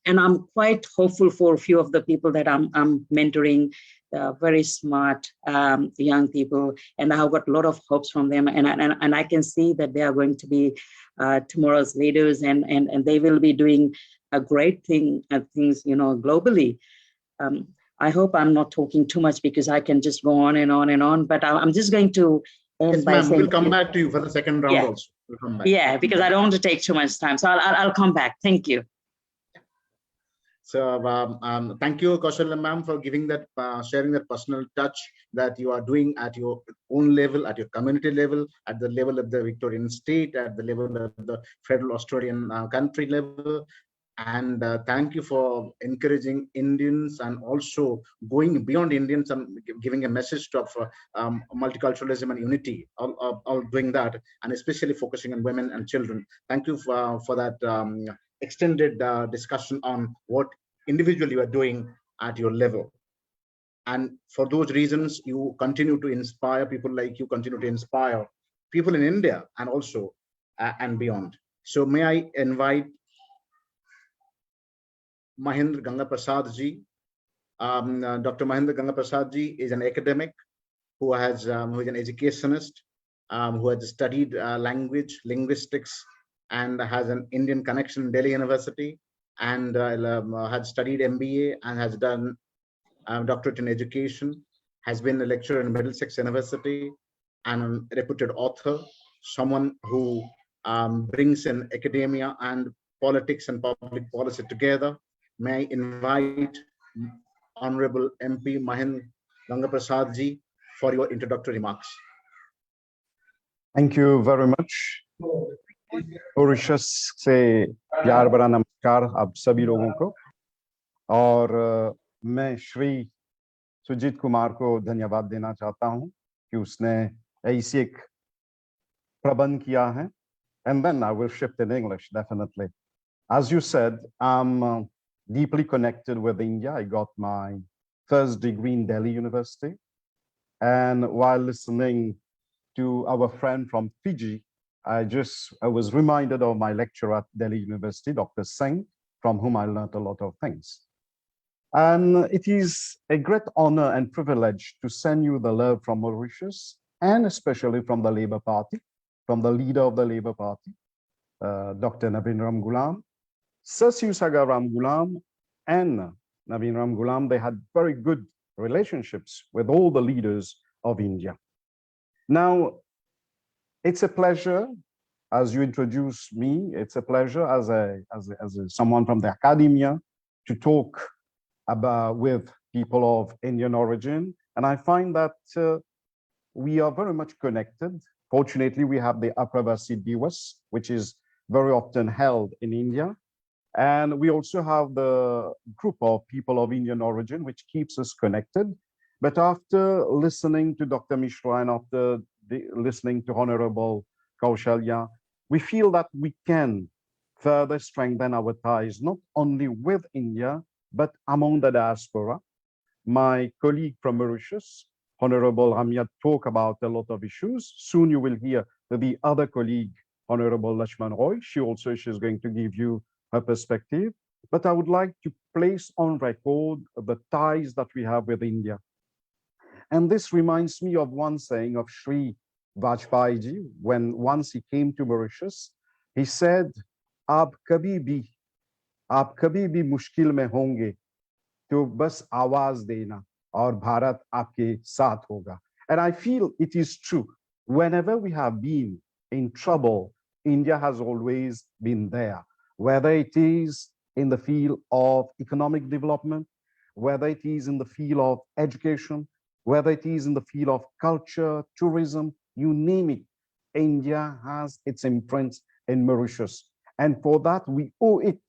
I'm quite hopeful for a few of the people that I'm mentoring. Very smart young people, and I've got a lot of hopes from them, and I can see that they are going to be tomorrow's leaders, and they will be doing a great things globally. I hope I'm not talking too much, because I can just go on and on and on, but I'm just going to end yes, by saying, we'll come back to you for the second round also. We'll come back. Yeah, because I don't want to take too much time, so I'll come back. Thank you. So thank you, Kaushaliya ma'am, for giving that, sharing that personal touch that you are doing at your own level, at your community level, at the level of the Victorian state, at the level of the federal Australian country level. And thank you for encouraging Indians, and also going beyond Indians and giving a message of multiculturalism and unity, all doing that, and especially focusing on women and children. Thank you for that extended discussion on what individually you are doing at your level. And for those reasons, you continue to inspire people like you, continue to inspire people in India and also and beyond. So may I invite Mahend Gungapersad ji. Dr. Mahend Gungapersad ji is an academic who is an educationist, who has studied language, linguistics, and has an Indian connection in Delhi University, and had studied MBA and has done doctorate in education, has been a lecturer in Middlesex University, and a reputed author, someone who brings in academia and politics and public policy together. May I invite Honorable MP Mahend Gungapersad ji for your introductory remarks. Thank you very much. Mauritius से प्यार भरा नमस्कार आप सभी लोगों को, और मैं श्री सुजीत कुमार को धन्यवाद देना चाहता हूं कि उसने ऐसी एक प्रबंध किया है. And then I will shift in English, definitely. As you said, I'm deeply connected with India. I got my first degree in Delhi University. And while listening to our friend from Fiji, I was reminded of my lecturer at Delhi University, Dr. Singh, from whom I learned a lot of things. And it is a great honor and privilege to send you the love from Mauritius, and especially from the Labour Party, from the leader of the Labour Party, Dr. Naveen Ramgoolam. Sir Sivasagar Ramgoolam and Naveen Ramgoolam, they had very good relationships with all the leaders of India. Now, it's a pleasure, as you introduce me, it's a pleasure as someone from the academia to talk with people of Indian origin. And I find that we are very much connected. Fortunately, we have the Apravasi Diwas, which is very often held in India. And we also have the group of people of Indian origin, which keeps us connected. But after listening to Dr. Mishra and after listening to Honorable Kaushaliya, we feel that we can further strengthen our ties, not only with India, but among the diaspora. My colleague from Mauritius, Honorable Ramyad, talk about a lot of issues. Soon you will hear the other colleague, Honorable Luchmun. She's going to give you her perspective. But I would like to place on record the ties that we have with India. And this reminds me of one saying of Sri Vajpayee ji, when once he came to Mauritius, he said, "Aap kabhi bhi mushkil mein honge, to bas awaaz dena, aur Bharat aapke saath hoga." And I feel it is true. Whenever we have been in trouble, India has always been there, whether it is in the field of economic development, whether it is in the field of education, whether it is in the field of culture, tourism, you name it, India has its imprints in Mauritius. And for that, we owe it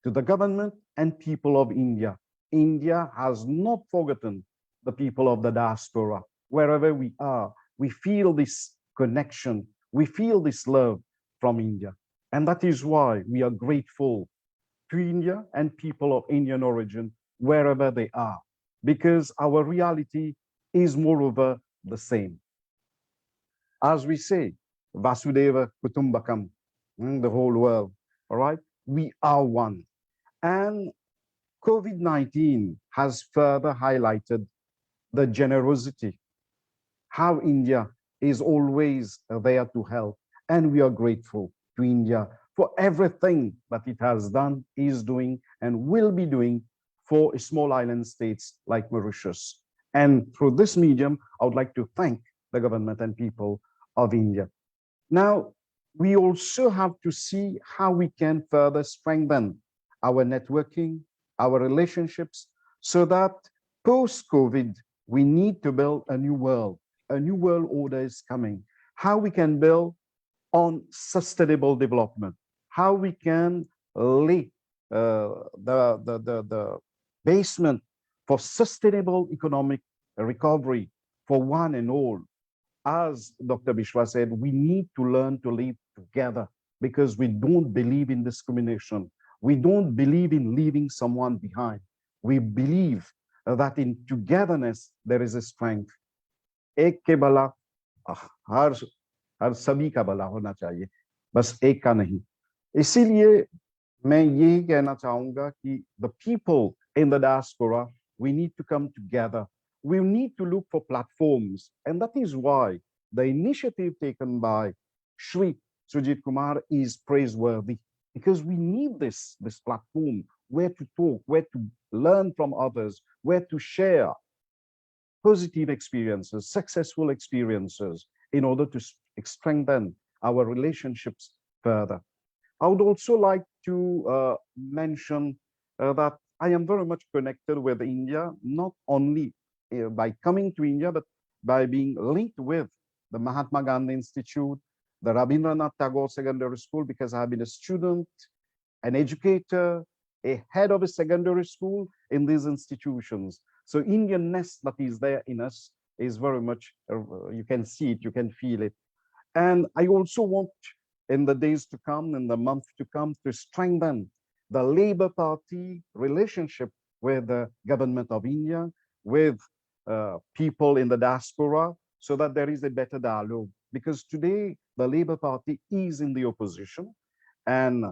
to the government and people of India. India has not forgotten the people of the diaspora. Wherever we are, we feel this connection, we feel this love from India. And that is why we are grateful to India and people of Indian origin, wherever they are, because our reality is moreover the same. As we say, Vasudeva Kutumbakam, the whole world, all right? We are one. And COVID-19 has further highlighted the generosity, how India is always there to help. And we are grateful to India for everything that it has done, is doing, and will be doing for small island states like Mauritius. And through this medium, I would like to thank the government and people of India. Now, we also have to see how we can further strengthen our networking, our relationships, so that post-COVID, we need to build a new world. A new world order is coming. How we can build on sustainable development, how we can lay the basement for sustainable economic recovery for one and all. As Dr. Mishra said, we need to learn to live together because we don't believe in discrimination. We don't believe in leaving someone behind. We believe that in togetherness there is a strength. एक के भला हर सभी का भला होना चाहिए, बस एक का नहीं. इसीलिए मैं यही कहना चाहूंगा कि the people in the diaspora, we need to come together. We need to look for platforms, and that is why the initiative taken by Shri Sujit Kumar is praiseworthy, because we need this platform where to talk, where to learn from others, where to share positive experiences, successful experiences, in order to strengthen our relationships further. I would also like to mention that I am very much connected with India, not only by coming to India, but by being linked with the Mahatma Gandhi Institute, the Rabindranath Tagore Secondary School, because I have been a student, an educator, a head of a secondary school in these institutions. So Indianness that is there in us is very much, you can see it, you can feel it. And I also want, in the days to come, in the month to come, to strengthen the Labour Party relationship with the government of India, with people in the diaspora, so that there is a better dialogue. Because today, the Labour Party is in the opposition. And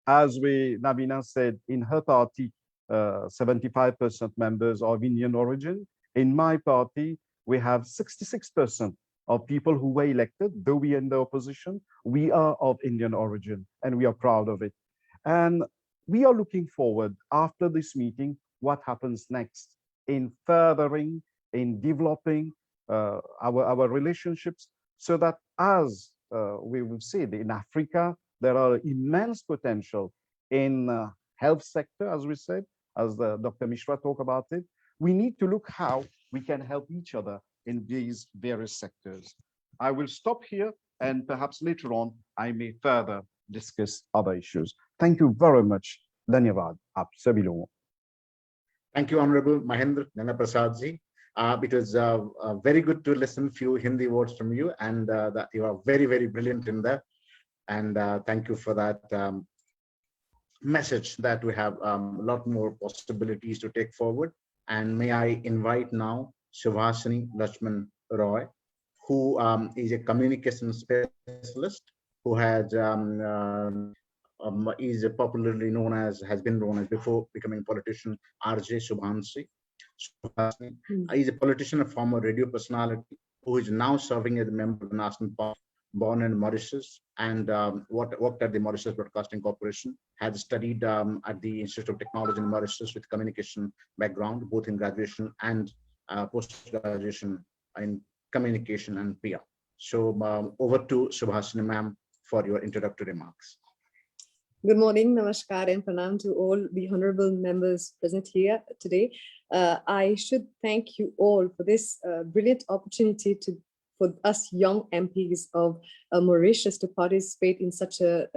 as Naveena said, in her party, 75% members are of Indian origin. In my party, we have 66% of people who were elected, though we are in the opposition, we are of Indian origin, and we are proud of it. And we are looking forward, after this meeting, what happens next in furthering, in developing our relationships, so that as we will see in Africa, there are immense potential in health sector, as we said, as Dr. Mishra talked about it. We need to look how we can help each other in these various sectors. I will stop here, and perhaps later on, I may further discuss other issues. Thank you very much. Dhanyavad. Aap sabhi logon. Thank you, Honorable Mahend Gungapersad ji. It was very good to listen few Hindi words from you, and that you are very, very brilliant in that. And thank you for that message that we have a lot more possibilities to take forward. And may I invite now Subhasnee Luchmun Roy, who is a communication specialist, who has is popularly known as, has been known as before becoming politician, RJ Subhasnee. Subhasnee is a politician and former radio personality who is now serving as a member of the National Party, born in Mauritius, and worked at the Mauritius Broadcasting Corporation, has studied at the Institute of Technology in Mauritius with communication background, both in graduation and post-graduation in communication and PR. So over to Subhasnee ma'am for your introductory remarks. Good morning, namaskar, and pranam to all the honorable members present here today. I should thank you all for this brilliant opportunity for us young MPs of Mauritius to participate in such a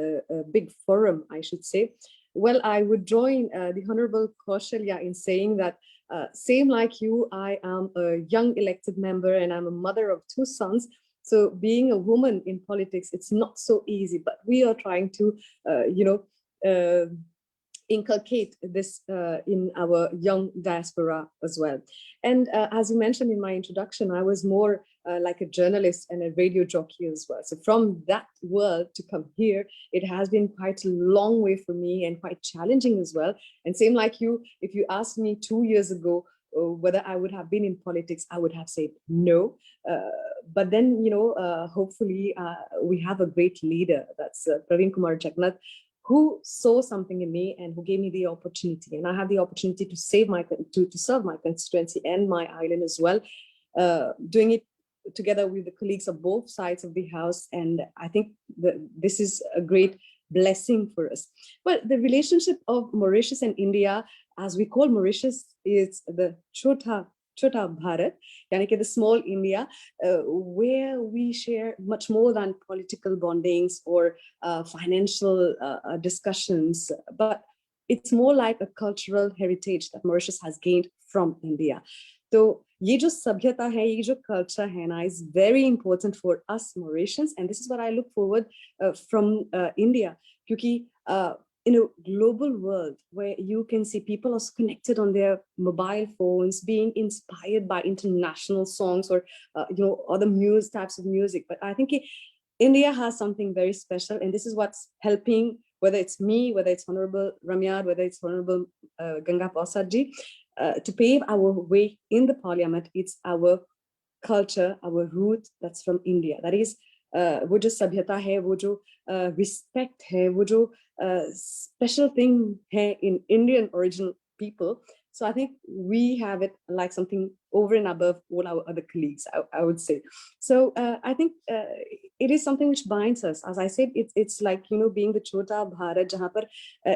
big forum, I should say. Well, I would join the Honorable Kaushaliya in saying that same like you, I am a young elected member and I'm a mother of 2 sons. So being a woman in politics, it's not so easy, but we are trying to, inculcate this in our young diaspora as well. And as you mentioned in my introduction, I was more like a journalist and a radio jockey as well. So from that world to come here, it has been quite a long way for me and quite challenging as well. And same like you, if you asked me 2 years ago whether I would have been in politics, I would have said no. But then, hopefully we have a great leader, that's Praveen Kumar Jagannath, who saw something in me and who gave me the opportunity. And I have the opportunity to serve my constituency and my island as well, doing it together with the colleagues of both sides of the house. And I think this is a great blessing for us. But the relationship of Mauritius and India, as we call Mauritius, is the Chota Bharat, yani the small India, where we share much more than political bondings or financial discussions, but it's more like a cultural heritage that Mauritius has gained from India. So ye jo sabhyata hai, ye jo culture hai na, is very important for us Mauritians, and this is what I look forward from India, kyunki in a global world where you can see people are connected on their mobile phones, being inspired by international songs or other types of music. But I think India has something very special, and this is what's helping, whether it's me, whether it's Honorable Ramyad, whether it's Honorable Gungapersad ji, to pave our way in the Parliament. It's our culture, our root that's from India. That is, वो जो सभ्यता है, वो जो respect है, वो जो special thing है in Indian original people. So I think we have it like something over and above all our other colleagues, I would say. So I think it is something which binds us. As I said, it's like, being the Chota Bharat, jahan par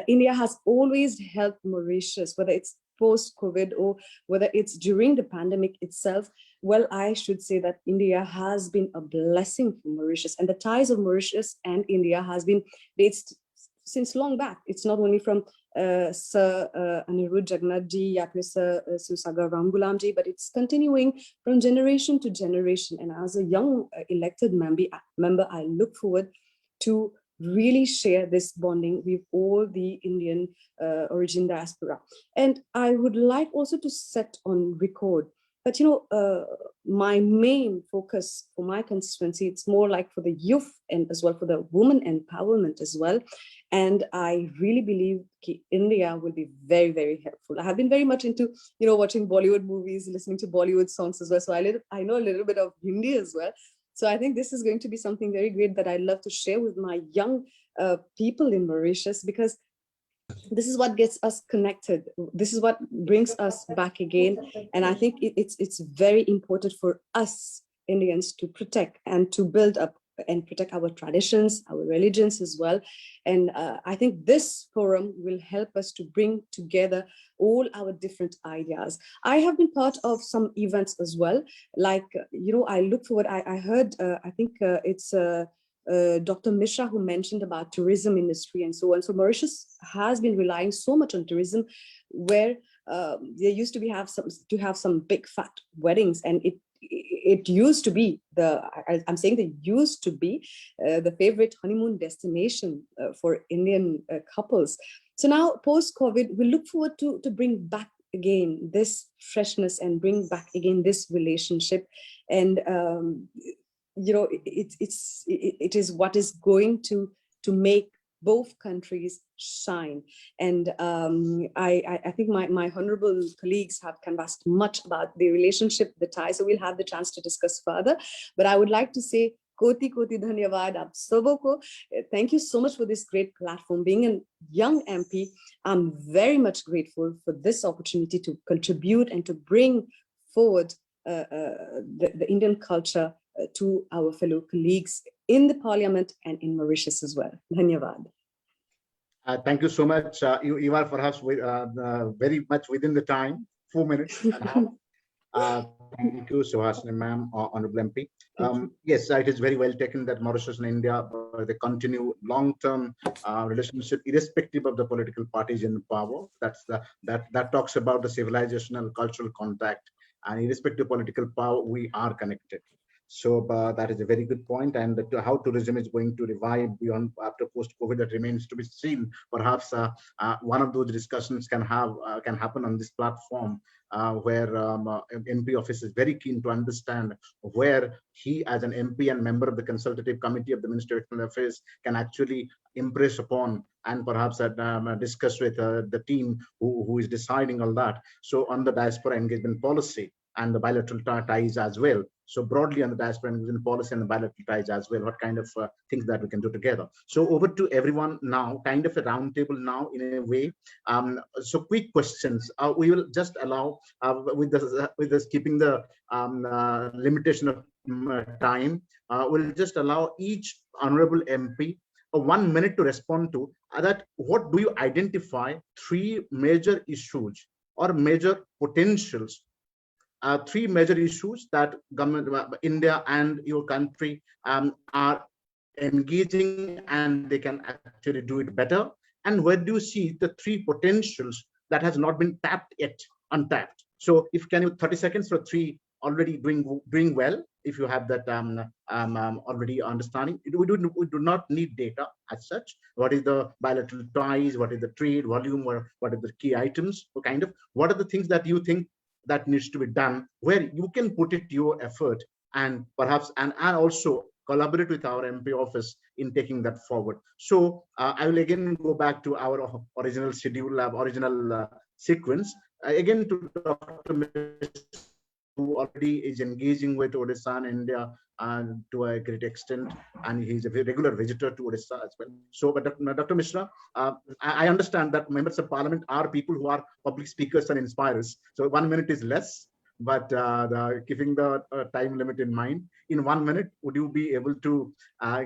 India has always helped Mauritius, whether it's post-COVID or whether it's during the pandemic itself. Well, I should say that India has been a blessing for Mauritius, and the ties of Mauritius and India has been based since long back. It's not only from Sir Anirudh Jagannath ji, Sir Susagar Ramgulam ji, but it's continuing from generation to generation. And as a young elected member, I look forward to really share this bonding with all the Indian origin diaspora. And I would like also to set on record that, my main focus for my constituency, it's more like for the youth and as well for the women empowerment as well. And I really believe India will be very, very helpful. I have been very much into, watching Bollywood movies, listening to Bollywood songs as well. So I know a little bit of Hindi as well. So I think this is going to be something very great that I'd love to share with my young people in Mauritius, because this is what gets us connected. This is what brings us back again. And I think it's very important for us Indians to protect and to build up and protect our traditions, our religions as well. And I think this forum will help us to bring together all our different ideas. I have been part of some events as well. Like, I look forward, I heard, I think it's Dr. Mishra who mentioned about tourism industry and so on. So Mauritius has been relying so much on tourism, where there used to have some big fat weddings, and it used to be I'm saying they used to be the favorite honeymoon destination for Indian couples. So now post-COVID, we look forward to bring back again this freshness and bring back again this relationship. And it is what is going to make both countries shine. And I think my honorable colleagues have canvassed much about the relationship, the ties, so we'll have the chance to discuss further. But I would like to say koti dhanyavad aap sabo ko. Thank you so much for this great platform. Being a young MP, I'm very much grateful for this opportunity to contribute and to bring forward the Indian culture to our fellow colleagues in the Parliament and in Mauritius as well. Dhanyavad. Thank you so much. You are perhaps very much within the time, 4 minutes and a half. Thank you, Subhasnee ma'am, Honorable MP. Yes, it is very well taken that Mauritius and India, they continue long-term relationship, irrespective of the political parties in power. That talks about the civilizational, cultural contact, and irrespective of political power, we are connected. So that is a very good point, and how tourism is going to revive beyond after post-COVID, that remains to be seen. Perhaps one of those discussions can happen on this platform, where MP office is very keen to understand where he, as an MP and member of the consultative committee of the Ministry of External Affairs, can actually impress upon and perhaps discuss with the team who is deciding all that. So on the diaspora engagement policy and the bilateral ties as well. So broadly on the diaspora engagement policy and the bilateral ties as well, what kind of things that we can do together. So over to everyone now, kind of a roundtable now in a way. So quick questions. We will just allow, with this keeping the limitation of time, we'll just allow each honorable MP 1 minute to respond to that. What do you identify 3 major issues or major potentials, 3 major issues that government, India and your country are engaging and they can actually do it better? And where do you see the 3 potentials that has not been tapped yet, untapped? So if can you 30 seconds for 3 already doing well, if you have that already understanding. We do not need data as such. What is the bilateral ties? What is the trade volume? Or what are the key items? Or kind of what are the things that you think that needs to be done, where you can put it your effort, and perhaps and also collaborate with our MP office in taking that forward. So I will again go back to our original schedule, original sequence. Again to Dr. Mishra, who already is engaging with Odisha and India to a great extent, and he's a very regular visitor to Odisha as well. So, but Dr. Mishra, I understand that members of parliament are people who are public speakers and inspirers. So 1 minute is less, but keeping the time limit in mind, in 1 minute, would you be able to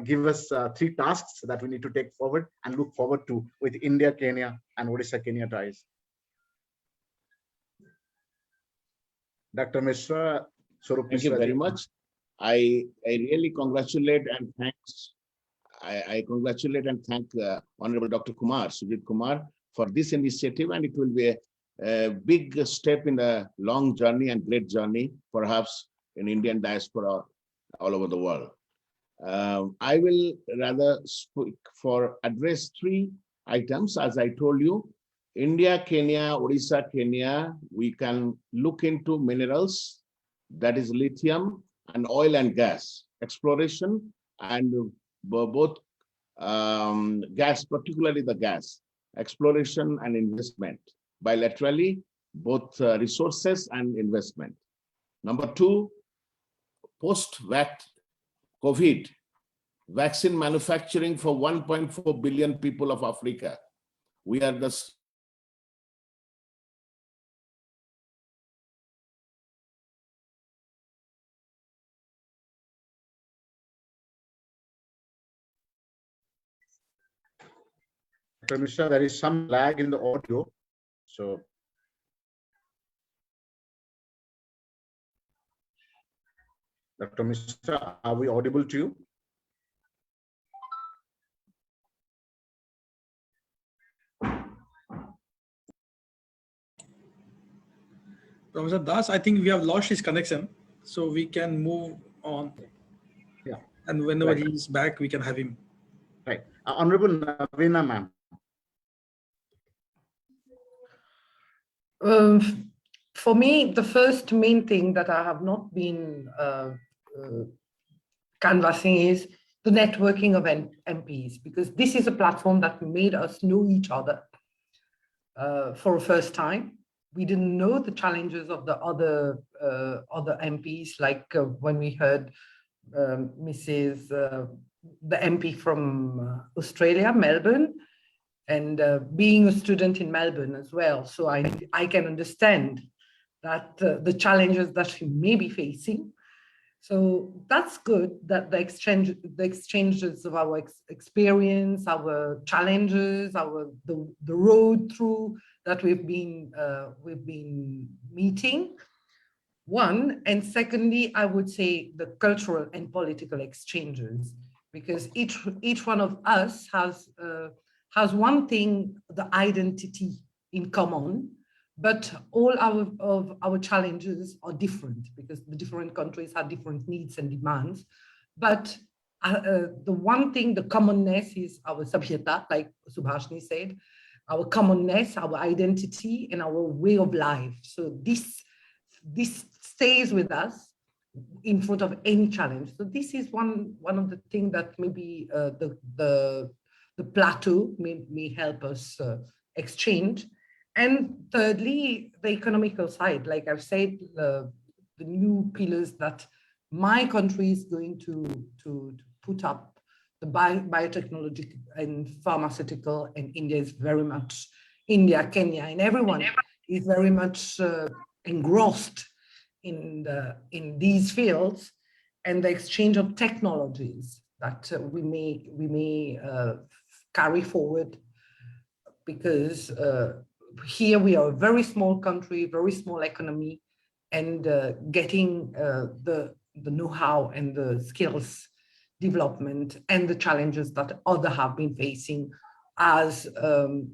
give us 3 tasks that we need to take forward and look forward to with India, Kenya, and Odisha, Kenya ties? Dr. Mishra, Swarup Thank you very much. I really congratulate and thanks. I congratulate and thank Honorable Dr. Sujit Kumar, for this initiative, and it will be a big step in a long journey and great journey, perhaps in Indian diaspora all over the world. I will rather speak for address 3 items. As I told you, India, Kenya, Odisha, Kenya, we can look into minerals, that is lithium and oil and gas exploration, and both gas, particularly the gas exploration and investment, bilaterally, both resources and investment. Number 2, post-COVID, vaccine manufacturing for 1.4 billion people of Africa. We are the Dr. Mishra, there is some lag in the audio. So Dr. Mishra, are we audible to you? Professor Das, I think we have lost his connection, so we can move on. Yeah. And whenever Right. he's back, we can have him. Right. Honorable Naveena, ma'am. For me, the first main thing that I have not been canvassing is the networking of MPs, because this is a platform that made us know each other for the first time. We didn't know the challenges of the other MPs, like when we heard the MP from Australia, Melbourne, and being a student in Melbourne as well. So I can understand that the challenges that we may be facing. So that's good that the exchanges of our experience, our challenges, the road through that we've been meeting. One, and secondly, I would say the cultural and political exchanges, because each one of us has one thing, the identity in common, but all of our challenges are different because the different countries have different needs and demands. But the one thing, the commonness is our sabhyata, like Subhasnee said, our commonness, our identity, and our way of life. So this stays with us in front of any challenge. So this is one of the things that maybe the plateau may help us exchange. And thirdly, the economical side, like I've said, the new pillars that my country is going to put up, the biotechnology and pharmaceutical, and India is very much, India, Kenya, and everyone is very much engrossed in these fields, and the exchange of technologies that we may carry forward, because here we are a very small country, very small economy, and getting the know-how and the skills development and the challenges that others have been facing as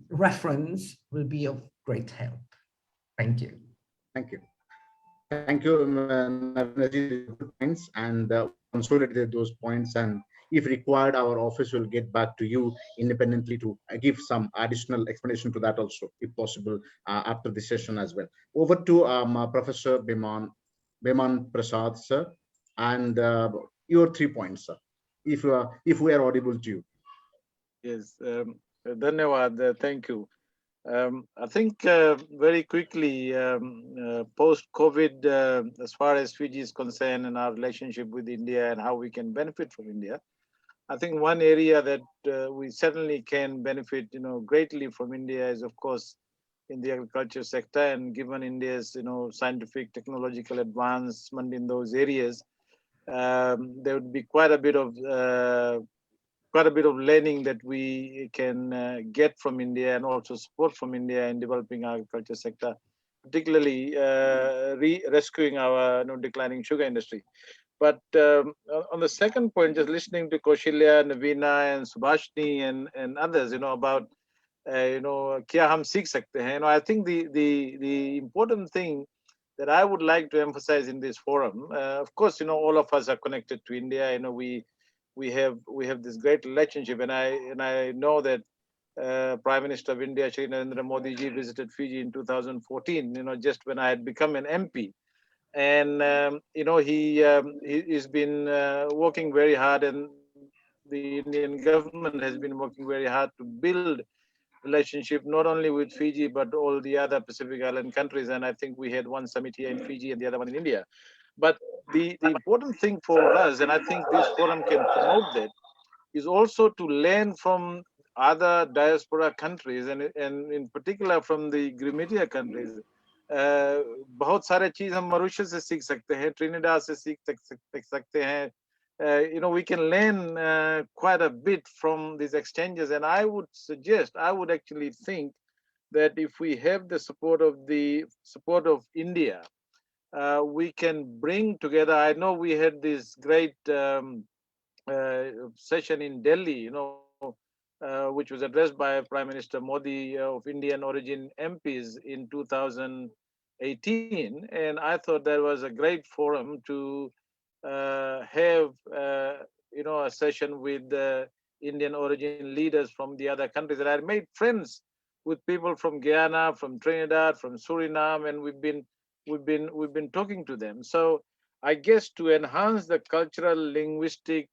reference will be of great help. Thank you. Thank you. Thank you, Naveena ji, good points, and we have consolidated those points. And if required, our office will get back to you independently to give some additional explanation to that also, if possible, after this session as well. Over to Professor Biman Prasad, sir, and your 3 points, sir, if we are audible to you. Yes, Dhanyawad, thank you. I think very quickly, post-COVID, as far as Fiji is concerned and our relationship with India and how we can benefit from India, I think one area that we certainly can benefit, greatly from India is, of course, in the agriculture sector. And given India's, scientific, technological advancement in those areas, there would be quite a bit of learning that we can get from India and also support from India in developing our agriculture sector, particularly rescuing our declining sugar industry. But on the second point, just listening to Kaushaliya, Naveena, and Subhasnee and others, about kya hum seekh sakte hain. I think the important thing that I would like to emphasize in this forum, of course, all of us are connected to India. We have this great relationship, and I know that Prime Minister of India, Shri Narendra Modi ji, visited Fiji in 2014. Just when I had become an MP, and he's been working very hard, and the Indian government has been working very hard to build relationship not only with Fiji but all the other Pacific Island countries. And I think we had one summit here in Fiji and the other one in India. But the important thing for us, and I think this forum can promote that, is also to learn from other diaspora countries, and in particular from the Grimedia countries. बहुत सारे चीज हम Mauritius से सीख सकते हैं, Trinidad से सीख सकते हैं. We can learn quite a bit from these exchanges, and I would actually think that if we have the support of India, we can bring together. I know we had this great session in Delhi, which was addressed by Prime Minister Modi of Indian origin MPs in 2018, and I thought that was a great forum to have a session with Indian origin leaders from the other countries. And I made friends with people from Guyana, from Trinidad, from Suriname, and we've been talking to them. So I guess to enhance the cultural, linguistic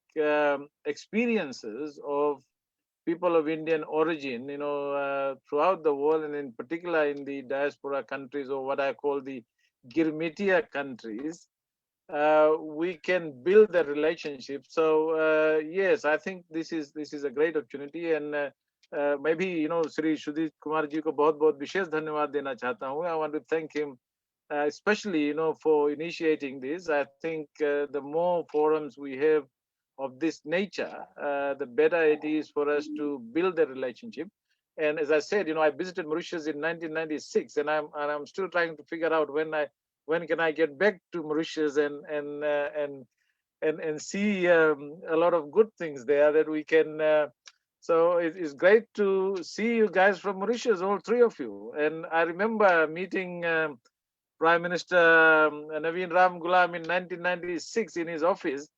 experiences of people of Indian origin, throughout the world, and in particular in the diaspora countries, or what I call the Girmitia countries, we can build the relationship. So yes, I think this is a great opportunity, and maybe Sri Sudhit Kumar ji ko बहुत विशेष धन्यवाद देना चाहता हूँ. I want to thank him especially for initiating this. I think the more forums we have of this nature, the better it is for us to build the relationship. And as I said, I visited Mauritius in 1996, and I'm still trying to figure out when can I get back to Mauritius and see a lot of good things there that we can. So it's great to see you guys from Mauritius, all three of you. And I remember meeting Prime Minister Naveen Ram Ghulam in 1996 in his office,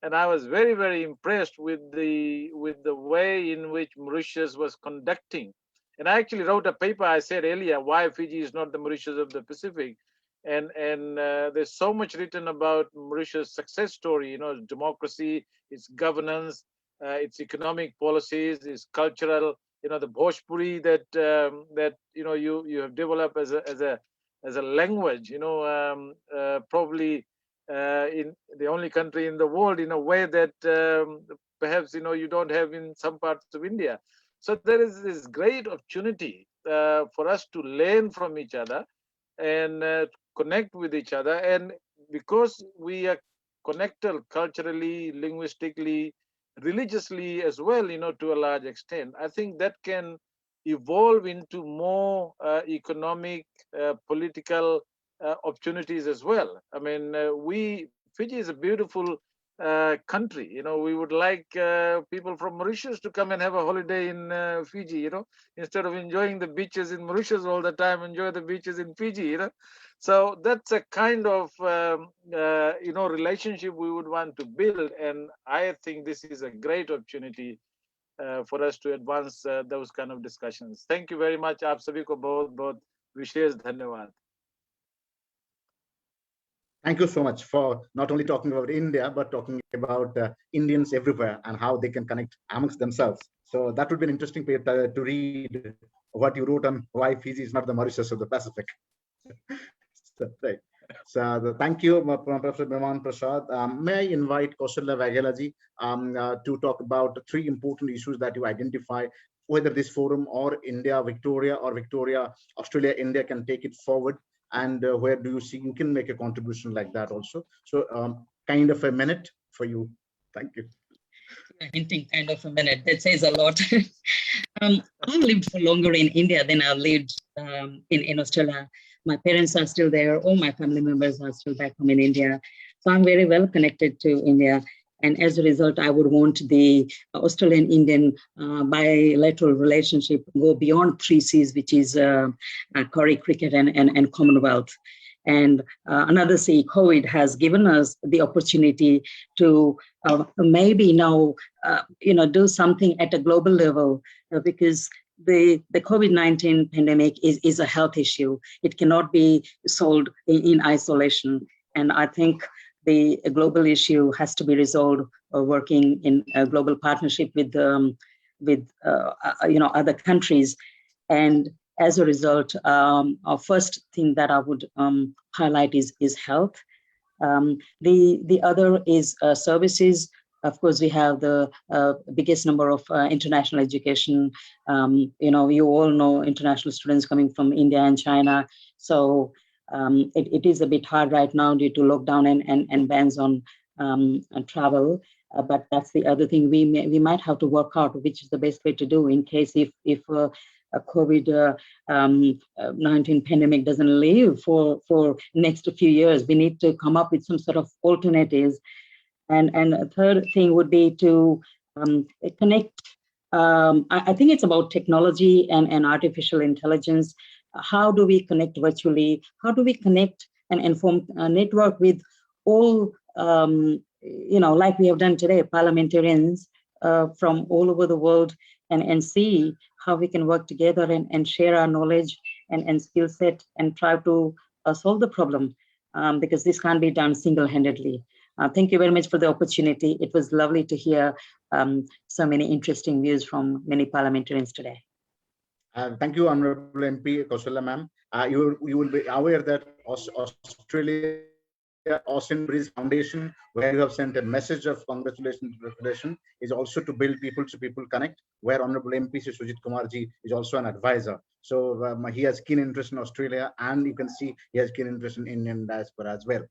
and I was very, very impressed with the way in which Mauritius was conducting. And I actually wrote a paper. I said earlier why Fiji is not the Mauritius of the Pacific, and there's so much written about Mauritius' success story. Democracy, its governance, its economic policies, its cultural. The Bhojpuri that you have developed as a language. Probably. In the only country in the world in a way that perhaps you don't have in some parts of India. So there is this great opportunity for us to learn from each other and connect with each other. And because we are connected culturally, linguistically, religiously as well, to a large extent, I think that can evolve into more economic, political opportunities as well. I mean, Fiji is a beautiful country. We would like people from Mauritius to come and have a holiday in Fiji, instead of enjoying the beaches in Mauritius all the time, enjoy the beaches in Fiji, So that's a kind of, relationship we would want to build. And I think this is a great opportunity for us to advance those kind of discussions. Thank you very much. Aap sabhi ko bahut vishesh dhanyawad. Thank you so much for not only talking about India, but talking about Indians everywhere and how they can connect amongst themselves. So that would be an interesting paper to read what you wrote on why Fiji is not the Mauritius of the Pacific. Right. So thank you, Professor Biman Prasad. May I invite Kaushaliya Vaghela ji to talk about 3 important issues that you identify, whether this forum or India, Victoria, or Victoria, Australia, India can take it forward, and where do you see you can make a contribution like that also? So kind of a minute for you. Thank you. Hinting kind of a minute, that says a lot. I've lived for longer in India than I've lived in Australia. My parents are still there. All my family members are still back home in India. So I'm very well connected to India. And as a result, I would want the Australian-Indian bilateral relationship go beyond 3 Cs, which is Curry, cricket, and Commonwealth. And another C, COVID, has given us the opportunity to maybe now, do something at a global level, because the COVID-19 pandemic is a health issue. It cannot be solved in isolation. And I think the global issue has to be resolved working in a global partnership with other countries. And as a result, our first thing that I would highlight is health. The other is services. Of course, we have the biggest number of international education. You all know international students coming from India and China. So it is a bit hard right now due to lockdown and bans on travel. But that's the other thing we might have to work out, which is the best way to do in case if a COVID-19 pandemic doesn't leave for next few years. We need to come up with some sort of alternatives. And a third thing would be to connect. I think it's about technology and artificial intelligence. How do we connect virtually? How do we connect and form a network with all, like we have done today, parliamentarians from all over the world, and see how we can work together and share our knowledge and skill set and try to solve the problem, because this can't be done single-handedly. Thank you very much for the opportunity. It was lovely to hear so many interesting views from many parliamentarians today. Thank you, Honorable MP Kaushaliya ma'am. You will be aware that Australia Austin Bridge Foundation, where you have sent a message of congratulations, is also to build people-to-people connect, where Honorable MP Sujit Kumar ji is also an advisor. So he has keen interest in Australia, and you can see he has keen interest in Indian diaspora as well.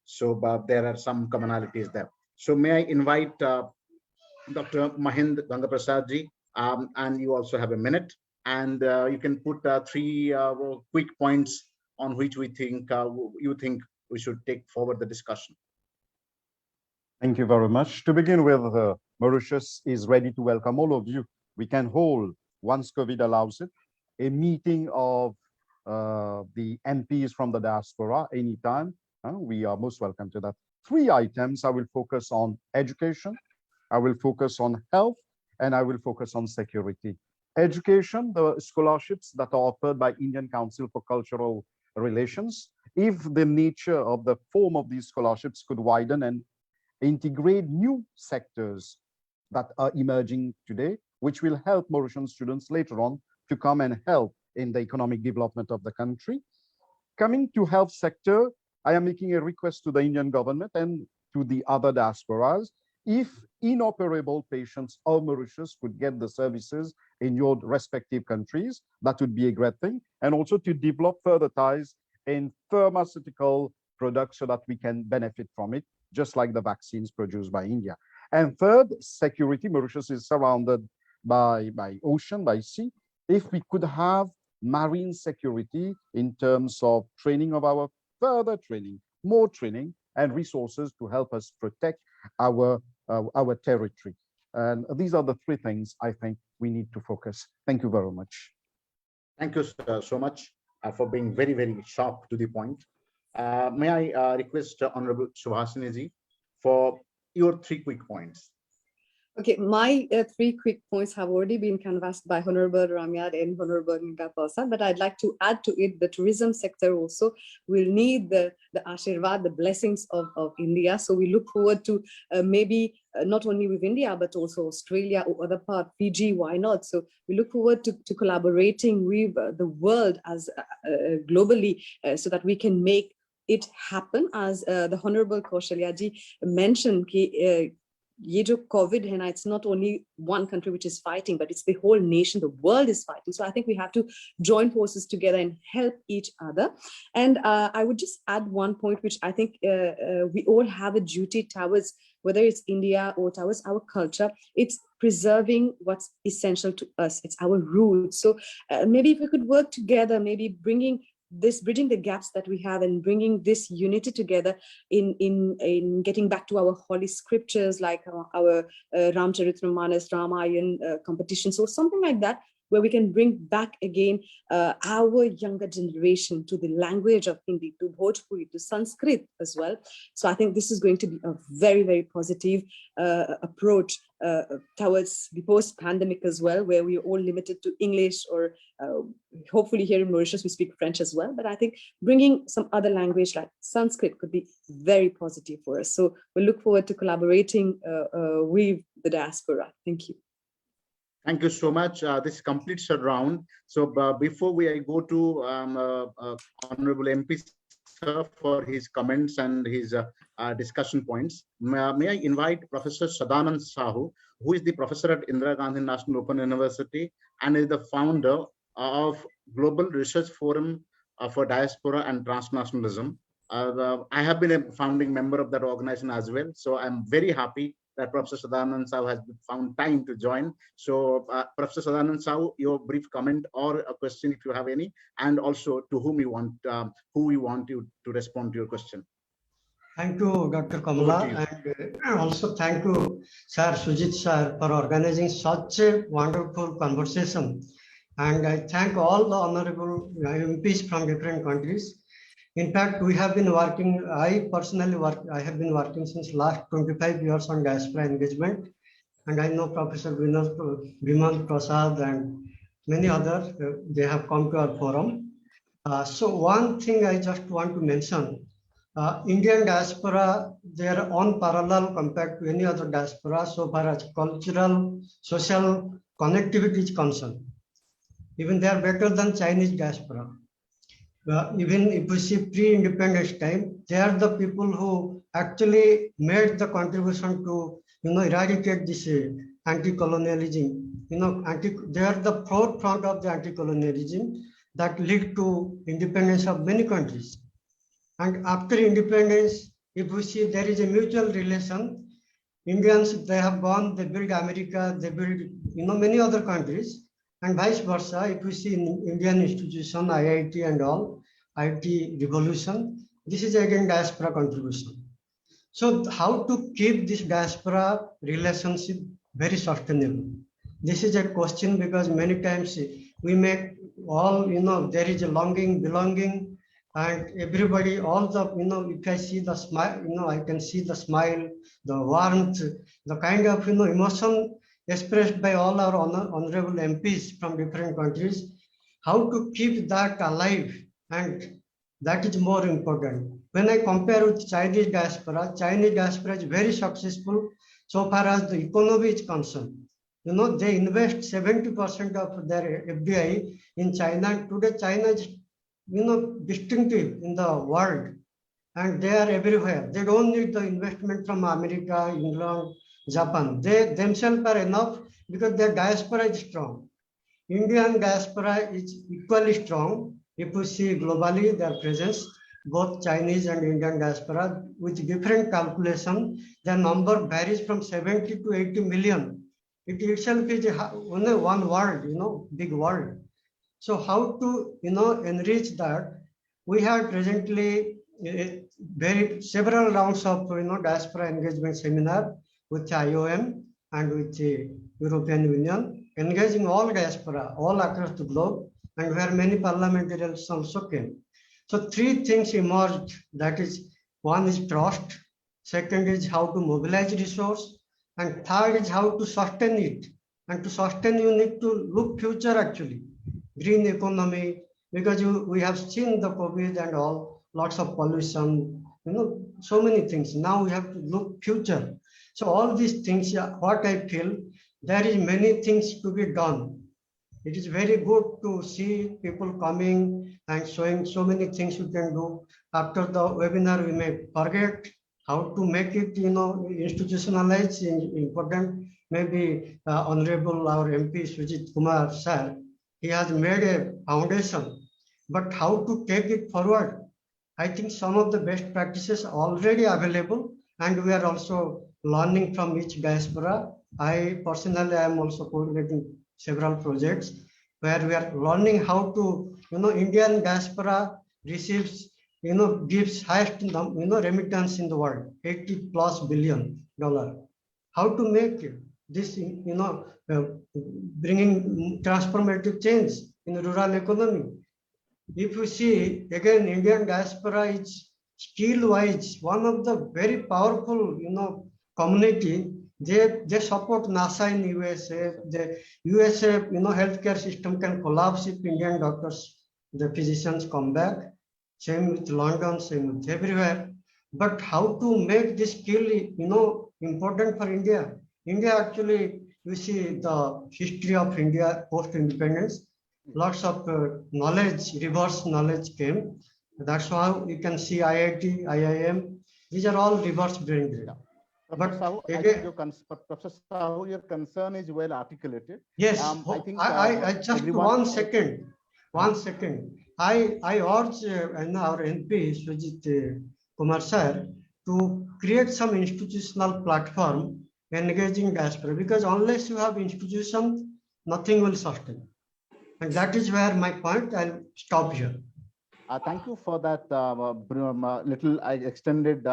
So there are some commonalities there. So may I invite Dr. Mahend Gungapersad ji, and you also have a minute, and you can put 3 quick points on which we think you think we should take forward the discussion. Thank you very much. To begin with, Mauritius is ready to welcome all of you. We can hold, once COVID allows it, a meeting of the MPs from the diaspora anytime. We are most welcome to that. 3 items. I will focus on education, I will focus on health, and I will focus on security. Education, the scholarships that are offered by Indian Council for Cultural Relations. If the nature of the form of these scholarships could widen and integrate new sectors that are emerging today, which will help Mauritian students later on to come and help in the economic development of the country. Coming to health sector, I am making a request to the Indian government and to the other diasporas. If inoperable patients of Mauritius could get the services in your respective countries, that would be a great thing. And also to develop further ties in pharmaceutical products so that we can benefit from it, just like the vaccines produced by India. And third, security. Mauritius is surrounded by ocean, by sea. If we could have marine security in terms of training of our further training, more training and resources to help us protect our territory. And these are the three things I think we need to focus. Thank you very much. Thank you so much for being very, very sharp to the point. May I request Honorable Subhasnee ji for your 3 quick points? Okay, my 3 quick points have already been canvassed by Honorable Ramyad and Honorable Gungapersad, but I'd like to add to it the tourism sector also will need the ashirwad, the blessings of India. So we look forward to maybe not only with India, but also Australia or other part, Fiji, why not? So we look forward to collaborating with the world as globally so that we can make it happen. As the Honorable Kaushaliya ji mentioned, ये जो COVID है ना, it's not only one country which is fighting, but it's the whole nation, the world is fighting. So I think we have to join forces together and help each other. And I would just add one point, which I think we all have a duty towards, whether it's India or towards our culture, it's preserving what's essential to us. It's our roots. So maybe if we could work together, maybe bridging the gaps that we have and bringing this unity together in getting back to our holy scriptures, like our Ramcharitmanas, Ramayana competitions or something like that, where we can bring back again our younger generation to the language of Hindi, to Bhojpuri, to Sanskrit as well. So I think this is going to be a very, very positive approach towards the post-pandemic as well, where we're all limited to English, or hopefully here in Mauritius we speak French as well. But I think bringing some other language like Sanskrit could be very positive for us. So we look forward to collaborating with the diaspora. Thank you. Thank you so much. This completes a round. So before we go to Honorable MP Sir for his comments and his discussion points, may I invite Professor Sadanand Sahu, who is the professor at Indira Gandhi National Open University and is the founder of Global Research Forum for Diaspora and Transnationalism. I have been a founding member of that organization as well. So I'm very happy that Professor Sadanand Sahu has found time to join. So Professor Sadanand Sahu, your brief comment or a question if you have any, and also to whom you want, who you want you to respond to your question. Thank you, Dr. Kamala, and also thank you, Sir Sujit Sir, for organizing such a wonderful conversation. And I thank all the honorable MPs from different countries. In fact, we have been working, I have been working since last 25 years on diaspora engagement. And I know Professor Biman, Prasad, and many others, they have come to our forum. So one thing I just want to mention, Indian diaspora, they are unparalleled compared to any other diaspora so far as cultural, social connectivity is concerned. Even they are better than Chinese diaspora. Even if we see pre-independence time, they are the people who actually made the contribution to, eradicate this anti-colonialism. They are the forefront of the anti-colonialism that led to independence of many countries. And after independence, if we see there is a mutual relation, Indians, they have gone, they build America, they build, many other countries. And vice versa, if we see in Indian institution, IIT and all, IT revolution, this is again diaspora contribution. So how to keep this diaspora relationship very sustainable? This is a question because many times we make all, there is a longing, belonging, and everybody, all the, if I see the smile, I can see the smile, the warmth, the kind of, emotion expressed by all our honorable MPs from different countries, how to keep that alive, and that is more important. When I compare with Chinese diaspora is very successful so far as the economy is concerned. They invest 70% of their FDI in China. Today, China is, distinctive in the world, and they are everywhere. They don't need the investment from America, England, Japan. They themselves are enough because their diaspora is strong. Indian diaspora is equally strong. If we see globally their presence, both Chinese and Indian diaspora, with different calculation, the number varies from 70 to 80 million. It itself is only one world, big world. So how to, enrich that? We have presently several rounds of diaspora engagement seminar with IOM and with the European Union, engaging all diaspora all across the globe, and where many parliamentarians also came. So three things emerged. That is, one is trust, second is how to mobilize resource, and third is how to sustain it. And to sustain, you need to look future actually, green economy, because we have seen the COVID and all, lots of pollution, so many things. Now we have to look future. So all these things, what I feel, there is many things to be done. It is very good to see people coming and showing so many things you can do. After the webinar, we may forget how to make it, institutionalized, important. Maybe Honorable our MP Sujit Kumar sir, he has made a foundation, but how to take it forward? I think some of the best practices are already available, and we are also learning from each diaspora. I personally am also coordinating several projects where we are learning how to, Indian diaspora receives, gives highest, remittance in the world, $80+ billion. How to make this, bringing transformative change in the rural economy. If you see, again, Indian diaspora is skill-wise one of the very powerful, community. They support NASA in USA. The USA, healthcare system can collapse if Indian doctors, the physicians come back. Same with London, same with everywhere. But how to make this skill, important for India? India actually, you see the history of India post-independence. Lots of knowledge, reverse knowledge came. That's how you can see IIT, IIM. These are all reverse brain. Professor Sahu, I think Professor Sahu, your concern is well articulated. Yes, I think I just one second. I urge our NP Sujit Kumar sir to create some institutional platform engaging diaspora, because unless you have institutions, nothing will sustain. And that is where my point. I'll stop here. Thank you for that little extended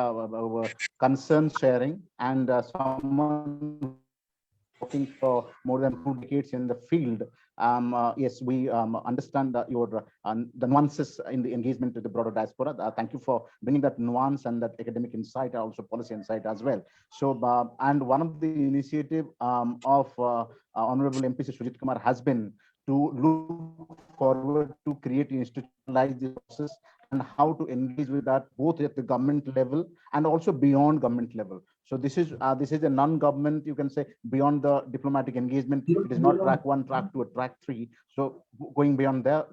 concern sharing, and someone working for more than 2 decades in the field. Yes, we understand your the nuances in the engagement with the broader diaspora. Thank you for bringing that nuance and that academic insight, also policy insight as well. So, and one of the initiative of Honorable MP Sujit Kumar has been to look forward to create institutionalize the process and how to engage with that both at the government level and also beyond government level. So this is a non-government, you can say, beyond the diplomatic engagement. It is not track 1, track 2, or track 3. So going beyond there,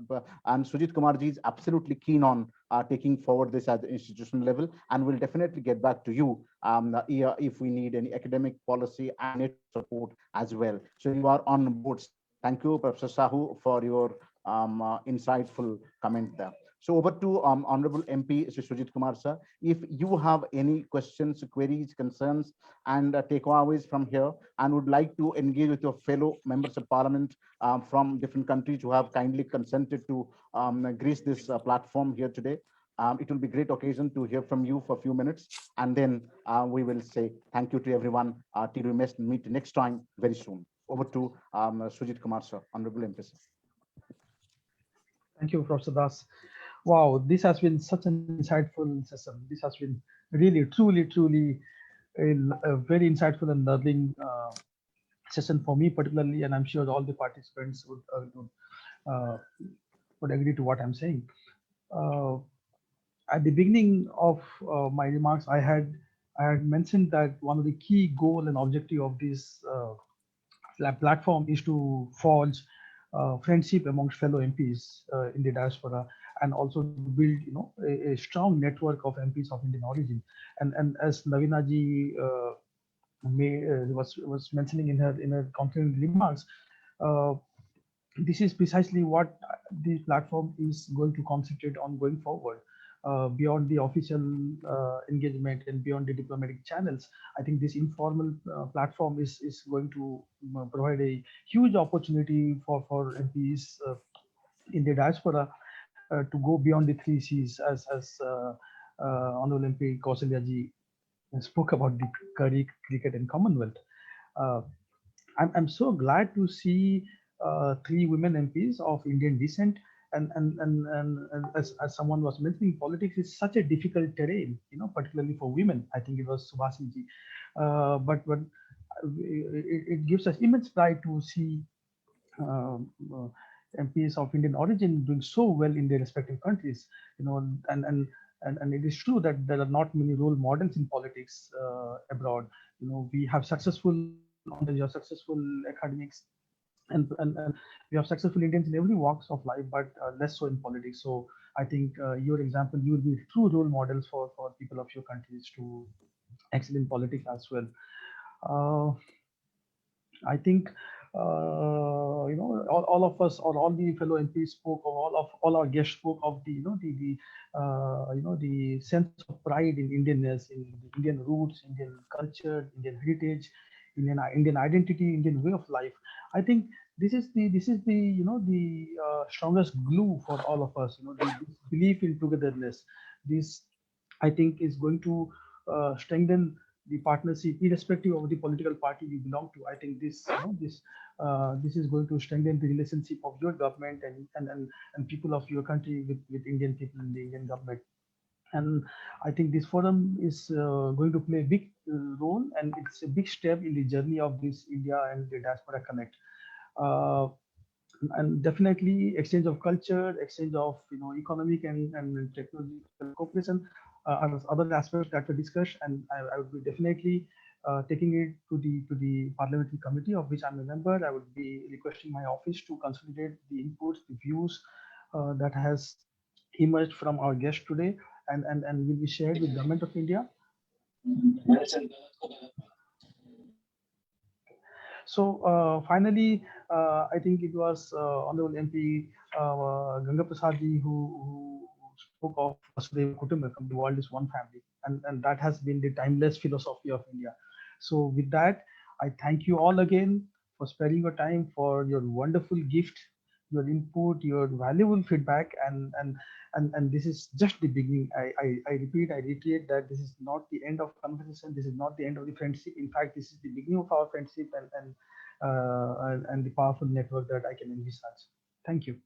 and Sujit Kumarji is absolutely keen on taking forward this at the institutional level, and we'll definitely get back to you if we need any academic policy and support as well. So you are on board. Thank you, Professor Sahu, for your insightful comment there. So over to Honorable MP Sujit Kumar sir. If you have any questions, queries, concerns, and takeaways from here, and would like to engage with your fellow members of Parliament from different countries who have kindly consented to grace this platform here today, it will be a great occasion to hear from you for a few minutes, and then we will say thank you to everyone till we meet next time very soon. Over to Sujit Kumar sir, Honorable MP sir. Thank you, Professor Das. Wow, this has been such an insightful session. This has been really, truly a very insightful and learning session for me particularly, and I'm sure all the participants would agree to what I'm saying. At the beginning of my remarks, I had mentioned that one of the key goal and objective of this platform is to forge friendship amongst fellow MPs in the diaspora, and also build, a strong network of MPs of Indian origin. And as Naveena ji was mentioning in her concluding remarks, this is precisely what the platform is going to concentrate on going forward. Beyond the official engagement and beyond the diplomatic channels, I think this informal platform is going to provide a huge opportunity for MPs in the diaspora to go beyond the 3 Cs, as Honorable MP Kaushaliya ji spoke about the curry, cricket, and Commonwealth. I'm so glad to see 3 women MPs of Indian descent. And as someone was mentioning, politics is such a difficult terrain, particularly for women. I think it was Subhasnee ji. But it gives us immense pride to see MPs of Indian origin doing so well in their respective countries, and it is true that there are not many role models in politics abroad. We have successful entrepreneurs, we have successful academics, and we have successful Indians in every walks of life, but less so in politics. So I think your example, you will be true role models for people of your countries to excel in politics as well. I think all of us, or all the fellow MPs spoke, or all our guests spoke of the sense of pride in Indianness, in the Indian roots, Indian culture, Indian heritage, Indian identity, Indian way of life. I think this is the strongest glue for all of us. This belief in togetherness. This, I think, is going to strengthen the partnership, irrespective of the political party you belong to. I think this is going to strengthen the relationship of your government and people of your country with Indian people in the Indian government. And I think this forum is going to play a big role, and it's a big step in the journey of this India and the Diaspora Connect. And definitely exchange of culture, exchange of economic and technological cooperation are other aspects that were discussed, and I would be definitely taking it to the parliamentary committee, of which I'm a member. I would be requesting my office to consolidate the inputs, the views that has emerged from our guest today, and will be shared with Government of India. So finally, I think it was Honorable MP Gungapersad who spoke of Vasudhaiva Kutumbakam, the world is one family, and that has been the timeless philosophy of India. So with that, I thank you all again for sparing your time, for your wonderful gift, your input, your valuable feedback, and this is just the beginning. I reiterate that this is not the end of conversation. This is not the end of the friendship. In fact, this is the beginning of our friendship and the powerful network that I can envisage. Thank you.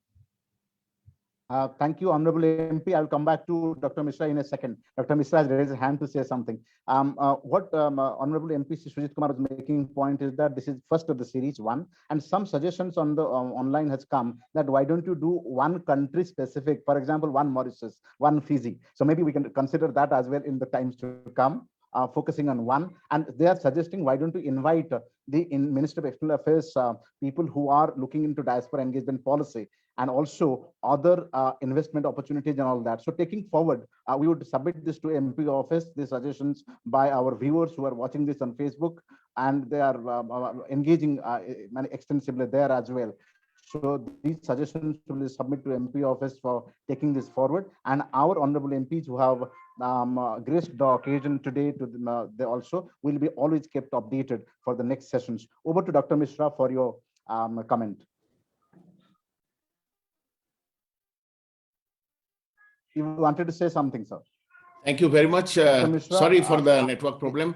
Thank you, Honorable MP. I'll come back to Dr. Mishra in a second. Dr. Mishra has raised his hand to say something. What Honorable MP Sujit Kumar was making point is that this is first of the series 1, and some suggestions on the online has come that why don't you do one country specific, for example, one Mauritius, one Fiji. So maybe we can consider that as well in the times to come. Focusing on one, and they are suggesting why don't you invite the Minister of External Affairs people who are looking into diaspora engagement policy and also other investment opportunities and all that. So taking forward, we would submit this to MP office, the suggestions by our viewers who are watching this on Facebook, and they are engaging extensively there as well. So these suggestions will submit to MP office for taking this forward, and our honorable MPs who have graced the occasion today, they also will be always kept updated for the next sessions. Over to Dr. Mishra for your comment. You wanted to say something, sir? Thank you very much. Sorry for the network problem.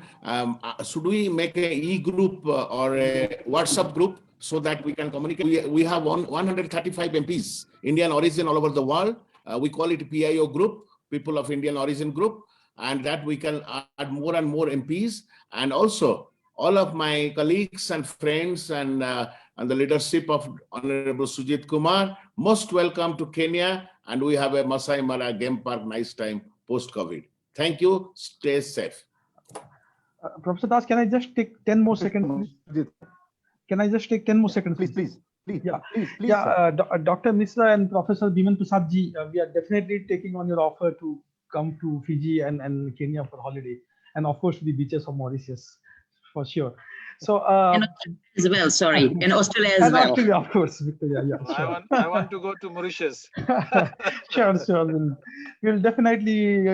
Should we make a e-group or a WhatsApp group so that we can communicate? We have 135 MPs, Indian origin all over the world. We call it PIO group, People of Indian Origin Group, and that we can add more and more MPs. And also all of my colleagues and friends and the leadership of Honorable Sujit Kumar, most welcome to Kenya. And we have a Masai Mara Game Park, nice time post-COVID. Thank you. Stay safe. Professor Das, can I just take 10 more seconds? Can I just take 10 more seconds? Please. Yeah, please. Dr. Mishra and Professor Biman Prasad ji, we are definitely taking on your offer to come to Fiji and Kenya for holiday, and of course the beaches of Mauritius, for sure. So and as well, sorry, in Australia as well. Australia, of course, Victoria. Yeah, sure. I want to go to Mauritius. Sure. We'll definitely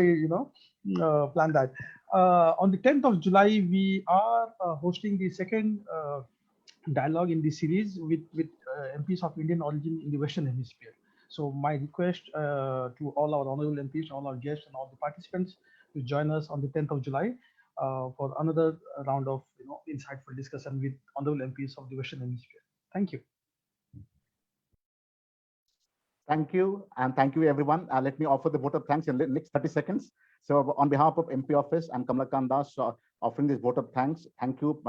plan that. On the 10th of July, we are hosting the second dialogue in this series with MPs of Indian origin in the Western Hemisphere. So my request to all our honorable MPs, all our guests, and all the participants to join us on the 10th of July for another round of insightful discussion with honorable MPs of the Western Hemisphere. Thank you. Thank you, and thank you, everyone. Let me offer the vote of thanks in the next 30 seconds. So on behalf of MP Office and Kamalakan Das, offering this vote of thanks. Thank you,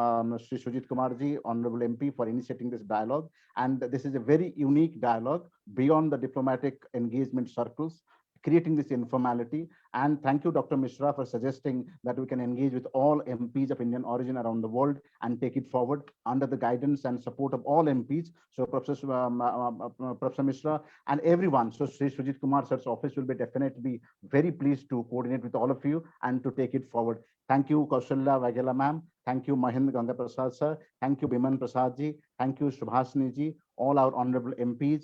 Shri Sujit Kumarji, Honorable MP, for initiating this dialogue. And this is a very unique dialogue beyond the diplomatic engagement circles, creating this informality. And thank you, Dr. Mishra, for suggesting that we can engage with all MPs of Indian origin around the world and take it forward under the guidance and support of all MPs. So Professor Mishra and everyone, so Sri Sujit Kumar sir's office will be definitely very pleased to coordinate with all of you and to take it forward. Thank you, Kaushaliya Vaghela ma'am. Thank you, Mahend Gungapersad sir. Thank you, Biman Prasad ji. Thank you, Subhasnee ji. All our honorable MPs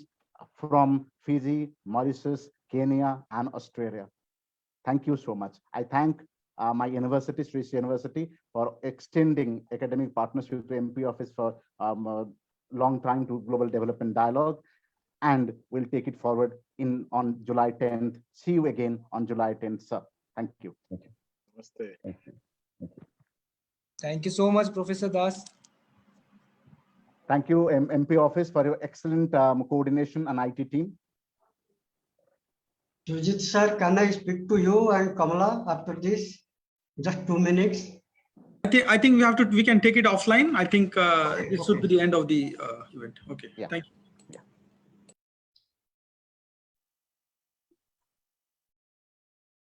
from Fiji, Mauritius, Kenya, and Australia. Thank you so much. I thank my university, Sri University, for extending academic partnership with the MP Office for a long time to Global Development Dialogue, and we'll take it forward on July 10th. See you again on July 10th, sir. Thank you. Thank you. Namaste. Thank you. Thank you. Thank you so much, Professor Das. Thank you, MP Office, for your excellent coordination and IT team. Sujit sir, can I speak to you and Kamala after this? Just 2 minutes. I think we can take it offline. I think this should be the end of the event. Okay. Yeah. Thank you.